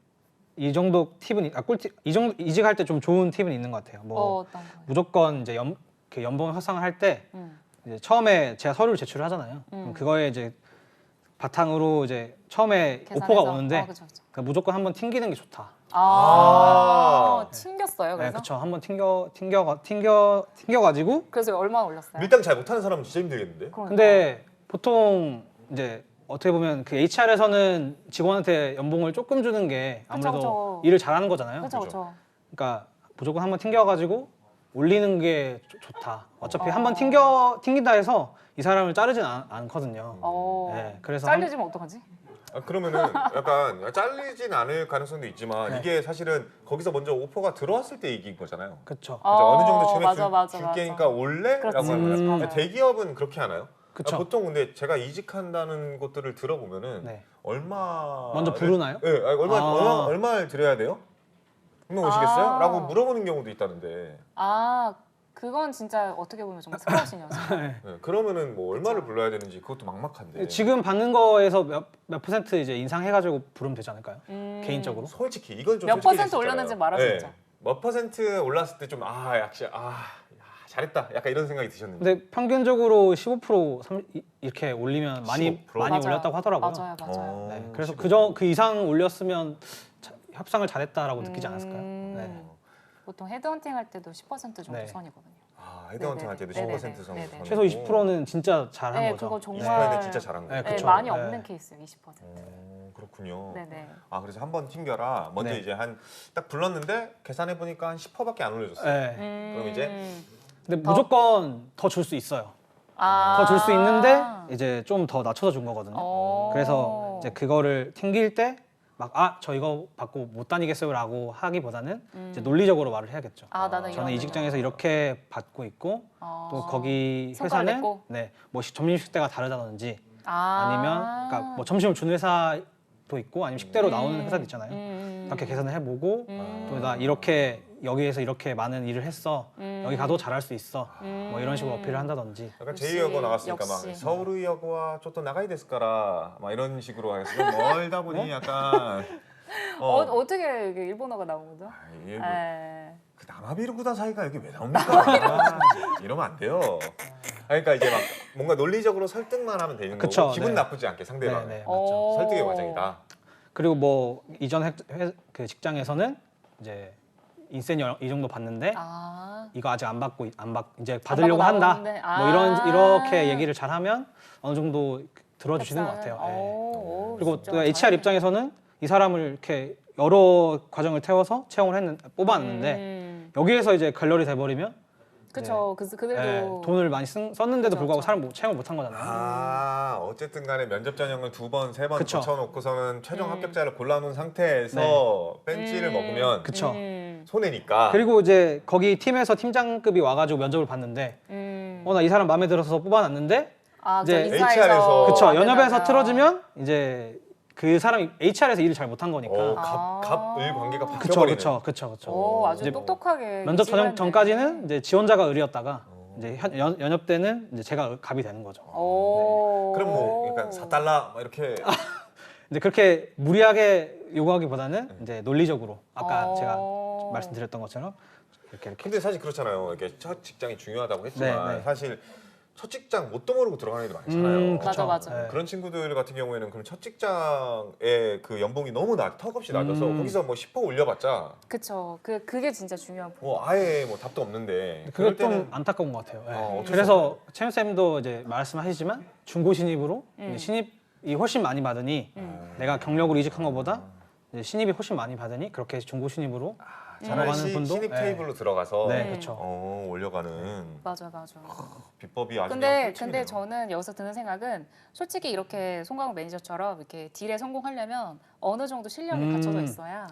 이 정도 팁은 꿀팁 이 정도 이직할 때 좀 좋은 팁은 있는 것 같아요. 뭐 어떤 거? 무조건 이제 그 연봉 협상을 할 때 음. 이제 처음에 제가 서류를 제출을 하잖아요. 그럼 그거에 이제 바탕으로 이제 처음에 계산해서? 오퍼가 오는데 아, 그쵸. 그러니까 무조건 한번 튕기는 게 좋다. 아. 튕겼어요, 네, 그래서? 그렇죠. 한번 튕겨가지고. 그래서 얼마나 올렸어요? 밀당 잘 못하는 사람은 진짜 힘들겠는데? 그러니까. 근데 보통 이제 어떻게 보면 그 HR에서는 직원한테 연봉을 조금 주는 게 아무래도 그쵸. 일을 잘하는 거잖아요. 그렇죠, 그렇죠. 그러니까 무조건 한번 튕겨가지고 올리는 게 좋다. 어차피 한번 튕긴다 해서 이 사람을 자르진 않거든요. 네, 그래서 잘리지면 어떡하지? 그러면은 약간 잘리진 않을 가능성도 있지만 네. 이게 사실은 거기서 먼저 오퍼가 들어왔을 때 이긴 거잖아요. 그렇죠. 그죠? 어느 정도 지금에 맞아. 줄게니까 올래? 그렇지. 라고 하는 거예요. 맞아요. 대기업은 그렇게 하나요? 그쵸. 보통 근데 제가 이직한다는 것들을 들어보면은 네. 얼마 먼저 부르나요? 네, 얼마를 드려야 돼요? 분명 오시겠어요? 아. 라고 물어보는 경우도 있다는데 그건 진짜 어떻게 보면 정말 스카웃이네요. 네, 그러면은 뭐 얼마를 불러야 되는지 그것도 막막한데 지금 받는 거에서 몇 퍼센트 이제 인상해가지고 부르면 되지 않을까요? 개인적으로? 솔직히 이건 좀 몇 솔직해질 퍼센트 수 있잖아요. 올렸는지 말할 수 있죠. 몇 퍼센트 올랐을 때 좀 역시 잘했다 약간 이런 생각이 드셨는지. 근데 평균적으로 15% 이렇게 올리면 많이 15%? 많이 올렸다고 하더라고요. 맞아요. 네, 그래서 15%. 그 이상 올렸으면 협상을 잘했다라고 느끼지 않았을까요? 음. 네. 보통 헤드헌팅 할 때도 10% 정도 네. 선이거든요. 헤드헌팅 할 때도 네네네. 10% 정도 네네. 선이고. 최소 20%는 진짜 잘한 네, 거죠. 그거 정말 20%는 진짜 잘한 거예요. 네, 네, 그쵸. 많이 네. 없는 케이스예요, 20%. 그렇군요. 네네. 그래서 한번 튕겨라. 먼저 네. 이제 한 딱 불렀는데 계산해 보니까 한 10%밖에 안 올려줬어요. 네. 그럼 이제 근데 무조건 더 줄 수 있어요. 더 줄 수 있는데 이제 좀 더 낮춰서 준 거거든요. 그래서 이제 그거를 튕길 때 막 저 이거 받고 못 다니겠어요라고 하기보다는 이제 논리적으로 말을 해야겠죠. 나는 저는 이 직장에서 이렇게 받고 있고 또 거기 성과를 회사는 냈고? 뭐 점심 식대가 다르다든지 아니면 그러니까 뭐 점심을 주는 회사도 있고 아니면 식대로 나오는 회사도 있잖아요. 그렇게 계산을 해보고 또 나 이렇게 여기에서 이렇게 많은 일을 했어. 여기 가도 잘할 수 있어. 뭐 이런 식으로 어필을 한다든지. 약간 역시, 제2여고 나왔으니까 역시. 막 서울의여고와 좀 더 나가야 됐을까라 막 이런 식으로 해서 좀 멀다 보니 약간 어떻게 이게 일본어가 나온 거죠? 이게 뭐 에. 그 남아비루구다 사이가 여기 왜 나옵니까? 이러면 안 돼요. 그러니까 이제 막 뭔가 논리적으로 설득만 하면 되는 그쵸, 거고 기분 네. 나쁘지 않게 상대방을 네, 맞죠. 설득의 과정이다. 그리고 뭐 이전 그 직장에서는 이제 인센 이 정도 받는데 이거 아직 안 받고 이제 받으려고 한다. 나오는데. 뭐 이렇게 얘기를 잘하면 어느 정도 들어주시는 것 같아요. 네. 그리고 또 HR 입장에서는 이 사람을 이렇게 여러 과정을 태워서 채용을 뽑았는데 여기에서 이제 결렬이 돼버리면 그쵸. 그들도 돈을 많이 썼는데도 그쵸, 불구하고 그쵸. 사람 채용을 못한 거잖아요. 어쨌든 간에 면접 전형을 2번, 3번 그쵸. 거쳐놓고서는 최종 합격자를 골라놓은 상태에서 벤치를 먹으면 그쵸. 손해니까. 그리고 이제 거기 팀에서 팀장급이 와가지고 면접을 봤는데 나 이 사람 마음에 들어서 뽑아놨는데 이제 이제 HR에서 그쵸. 연협에서 틀어지면 이제 그 사람이 HR에서 일을 잘 못한 거니까. 갑을 관계가 바뀌어버리는. 그쵸. 아주 이제 똑똑하게 면접 이직을 했네. 전까지는 이제 지원자가 을이었다가 이제 연협 때는 이제 제가 갑이 되는 거죠. 그럼 뭐 그러니까 4달러 막 이렇게 근데 그렇게 무리하게 요구하기보다는 이제 논리적으로 아까 제가 말씀드렸던 것처럼 이렇게 근데 사실 그렇잖아요. 이렇게 첫 직장이 중요하다고 했지만 네. 사실 첫 직장 뭣도 모르고 들어가는 애들 많잖아요. 그쵸. 맞아. 네. 그런 친구들 같은 경우에는 그럼 첫 직장의 그 연봉이 너무 턱없이 낮아서 거기서 뭐 10% 올려봤자 그쵸. 그게 진짜 중요한 부분. 뭐 아예 뭐 답도 없는데 그게 그럴 좀 때는 안타까운 것 같아요. 네. 어쩔 수 그래서 채연 쌤도 이제 말씀하시지만 중고 신입으로 이제 신입이 훨씬 많이 받으니 내가 경력으로 이직한 것보다 이제 신입이 훨씬 많이 받으니 그렇게 중고 신입으로 차라리 넘어가는 분도 신입 테이블로 들어가서 네, 그렇죠. 올려가는 맞아. 비법이 아주 근데 꿀팁이네요. 저는 여기서 드는 생각은 솔직히 이렇게 송강호 매니저처럼 이렇게 딜에 성공하려면 어느 정도 실력이 갖춰져 있어야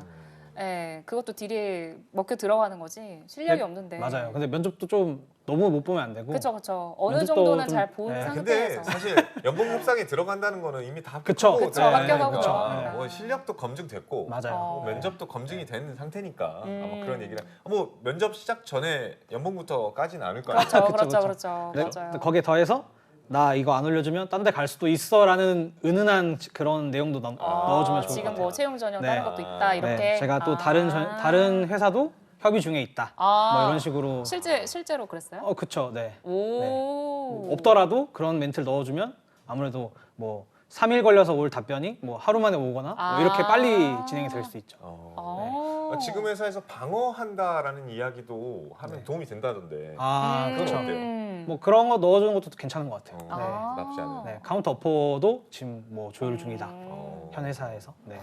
예, 그것도 딜이 먹혀 들어가는 거지 실력이 네, 없는데. 맞아요. 근데 면접도 좀 너무 못 보면 안 되고. 그렇죠, 그렇죠. 어느 면접도 정도는 좀- 잘 본 네. 근데 상태에서. 사실 연봉 협상에 들어간다는 거는 이미 다 그쵸. 합격하고 그쵸, 들어가는 합격하고 거니까. 들어갑니다. 뭐 실력도 검증됐고 맞아요. 어. 뭐 면접도 검증이 된 상태니까 아마 그런 음. 얘기를 뭐 면접 시작 전에 연봉부터 까지는 않을 거야. 그렇죠, 그쵸, 그렇죠, 그쵸. 그렇죠. 네, 맞아요. 거기에 더해서 나 이거 안 올려주면 딴 데 갈 수도 있어라는 은은한 그런 내용도 넣어주면 좋을 것 지금 같아요. 뭐 채용 전형 네. 다른 것도 있다 이렇게. 네, 제가 또 다른 회사도 협의 중에 있다. 아. 뭐 이런 식으로. 실제로 그랬어요? 그쵸. 네. 오. 없더라도 그런 멘트를 넣어주면 아무래도 뭐 3일 걸려서 올 답변이 뭐 하루 만에 오거나 아. 뭐 이렇게 빨리 진행이 될 수 있죠. 아. 지금 회사에서 방어한다라는 이야기도 하면 네. 도움이 된다던데. 아, 그건 그렇죠. 어때요? 뭐 그런 거 넣어주는 것도 괜찮은 것 같아요. 어, 네. 아. 나쁘지 않은. 네, 카운터 오퍼도 지금 뭐 조율 중이다. 어. 현 회사에서. 네.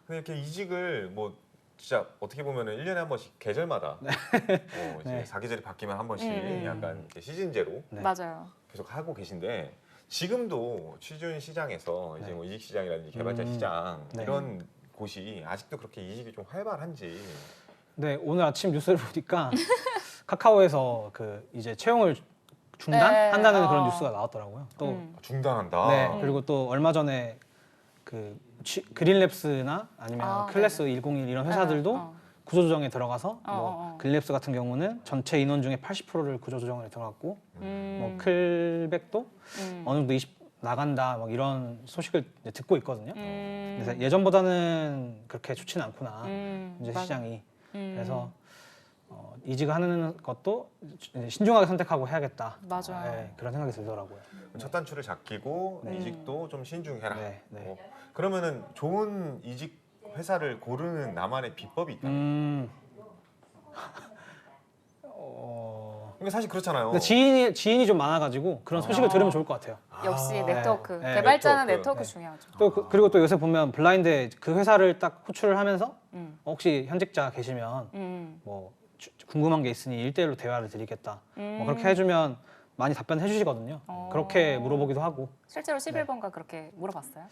근데 이렇게 이직을 뭐 진짜 어떻게 보면은 1년에 한 번씩 계절마다 이제 네. 사계절이 바뀌면 한 번씩 음. 약간 이렇게 시즌제로 네. 맞아요. 계속 하고 계신데 지금도 취준 시장에서 이제 네. 뭐 이직 시장이라든지 개발자 시장 네. 이런 곳이 아직도 그렇게 이직이 좀 활발한지. 네, 오늘 아침 뉴스를 보니까 카카오에서 그 이제 채용을 중단한다는 네, 그런 어. 뉴스가 나왔더라고요. 또 중단한다. 네, 그리고 또 얼마 전에 그 그린랩스나 아니면 아, 클래스 101 이런 회사들도 어. 구조조정에 들어가서 어, 뭐 어. 그린랩스 같은 경우는 전체 인원 중에 80%를 구조조정에 들어갔고 뭐 클백도 음. 어느 정도 20 나간다 막 이런 소식을 이제 듣고 있거든요. 음. 그래서 예전보다는 그렇게 좋지는 않구나 이제 맞아. 시장이. 음. 그래서 이직을 하는 것도 이제 신중하게 선택하고 해야겠다. 맞아요. 네, 그런 생각이 들더라고요. 첫 단추를 잡히고 네. 이직도 좀 신중해라. 네, 네. 그러면은 좋은 이직 회사를 고르는 나만의 비법이 있다. 음. 그러니까 사실 그렇잖아요. 근데 지인이 좀 많아가지고 그런 소식을 들으면 좋을 것 같아요. 역시 네트워크. 네. 개발자는 네트워크. 네트워크 네. 중요하죠. 또 그리고 또 요새 보면 블라인드에 그 회사를 딱 호출을 하면서 음. 혹시 현직자 계시면 뭐 궁금한 게 있으니 1대1로 대화를 드리겠다. 뭐 그렇게 해주면 많이 답변해 주시거든요. 그렇게 물어보기도 하고. 실제로 11번가 그렇게 물어봤어요?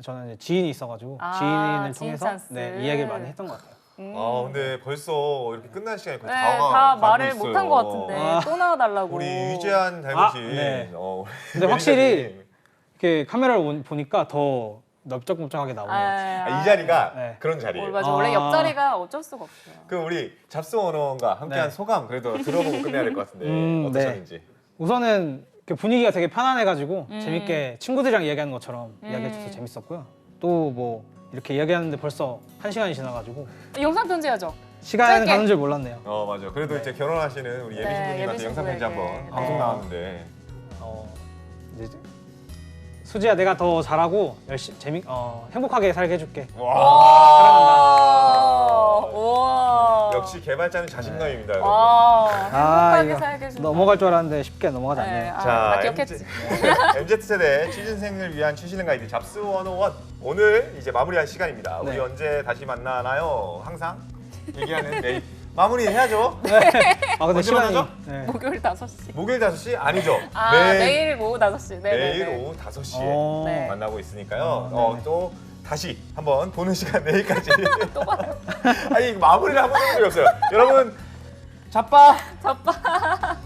저는 이제 지인이 있어가지고 아, 지인을 지인 통해서 찬스. 네, 이야기를 많이 했던 것 같아요. 아 근데 벌써 이렇게 끝날 시간이 거의 네, 다 다 가고 말을 있어요. 못한 것 같은데 또 나와달라고. 우리 유재한 닮으신 네. 우리 근데 확실히 매니저님. 이렇게 카메라를 보니까 더 넓적넓적하게 나오는 것 같아요. 이 자리가 네. 그런 자리예요. 맞아. 아. 원래 옆자리가 어쩔 수가 없어요. 그 우리 잡스 원어원과 함께한 네. 소감 그래도 들어보고 끝내야 될 것 같은데 네. 어떠셨는지. 우선은 그 분위기가 되게 편안해가지고 재밌게 친구들이랑 이야기하는 것처럼 이야기해줘서 재밌었고요. 또 뭐 이렇게 이야기하는데 벌써 1시간이 지나가지고 영상 편지하죠. 시간은 짧게. 가는 줄 몰랐네요. 맞아. 그래도 이제 결혼하시는 우리 예비 네, 신부님한테 예비 영상 편지 한번 신부에게. 방송 네. 나왔는데 이제 수지야 내가 더 잘하고 행복하게 살게 해줄게. 와. 역시 개발자는 자신감입니다, 여러분. 와. 행복하게 이거 살게 해준다. 넘어갈 줄 알았는데 쉽게 넘어가지 네, 않네요. 나 기억했지. MZ세대 취준생을 위한 취준생 가이드 잡스 101 오늘 이제 마무리할 시간입니다. 우리 네. 언제 다시 만나나요? 항상 얘기하는 내일 마무리해야죠. 아 근데 언제 시간이 만나죠? 네. 목요일 5시. 목요일 5시 아니죠. 내일 오후 5시. 네, 매일 네. 오후 5시에 네. 만나고 있으니까요. 네네. 또 다시 한번 보는 시간 내일까지. 또 봐요. 아니 마무리를 한번 해본 적이 없어요. 여러분 자빠. 자빠.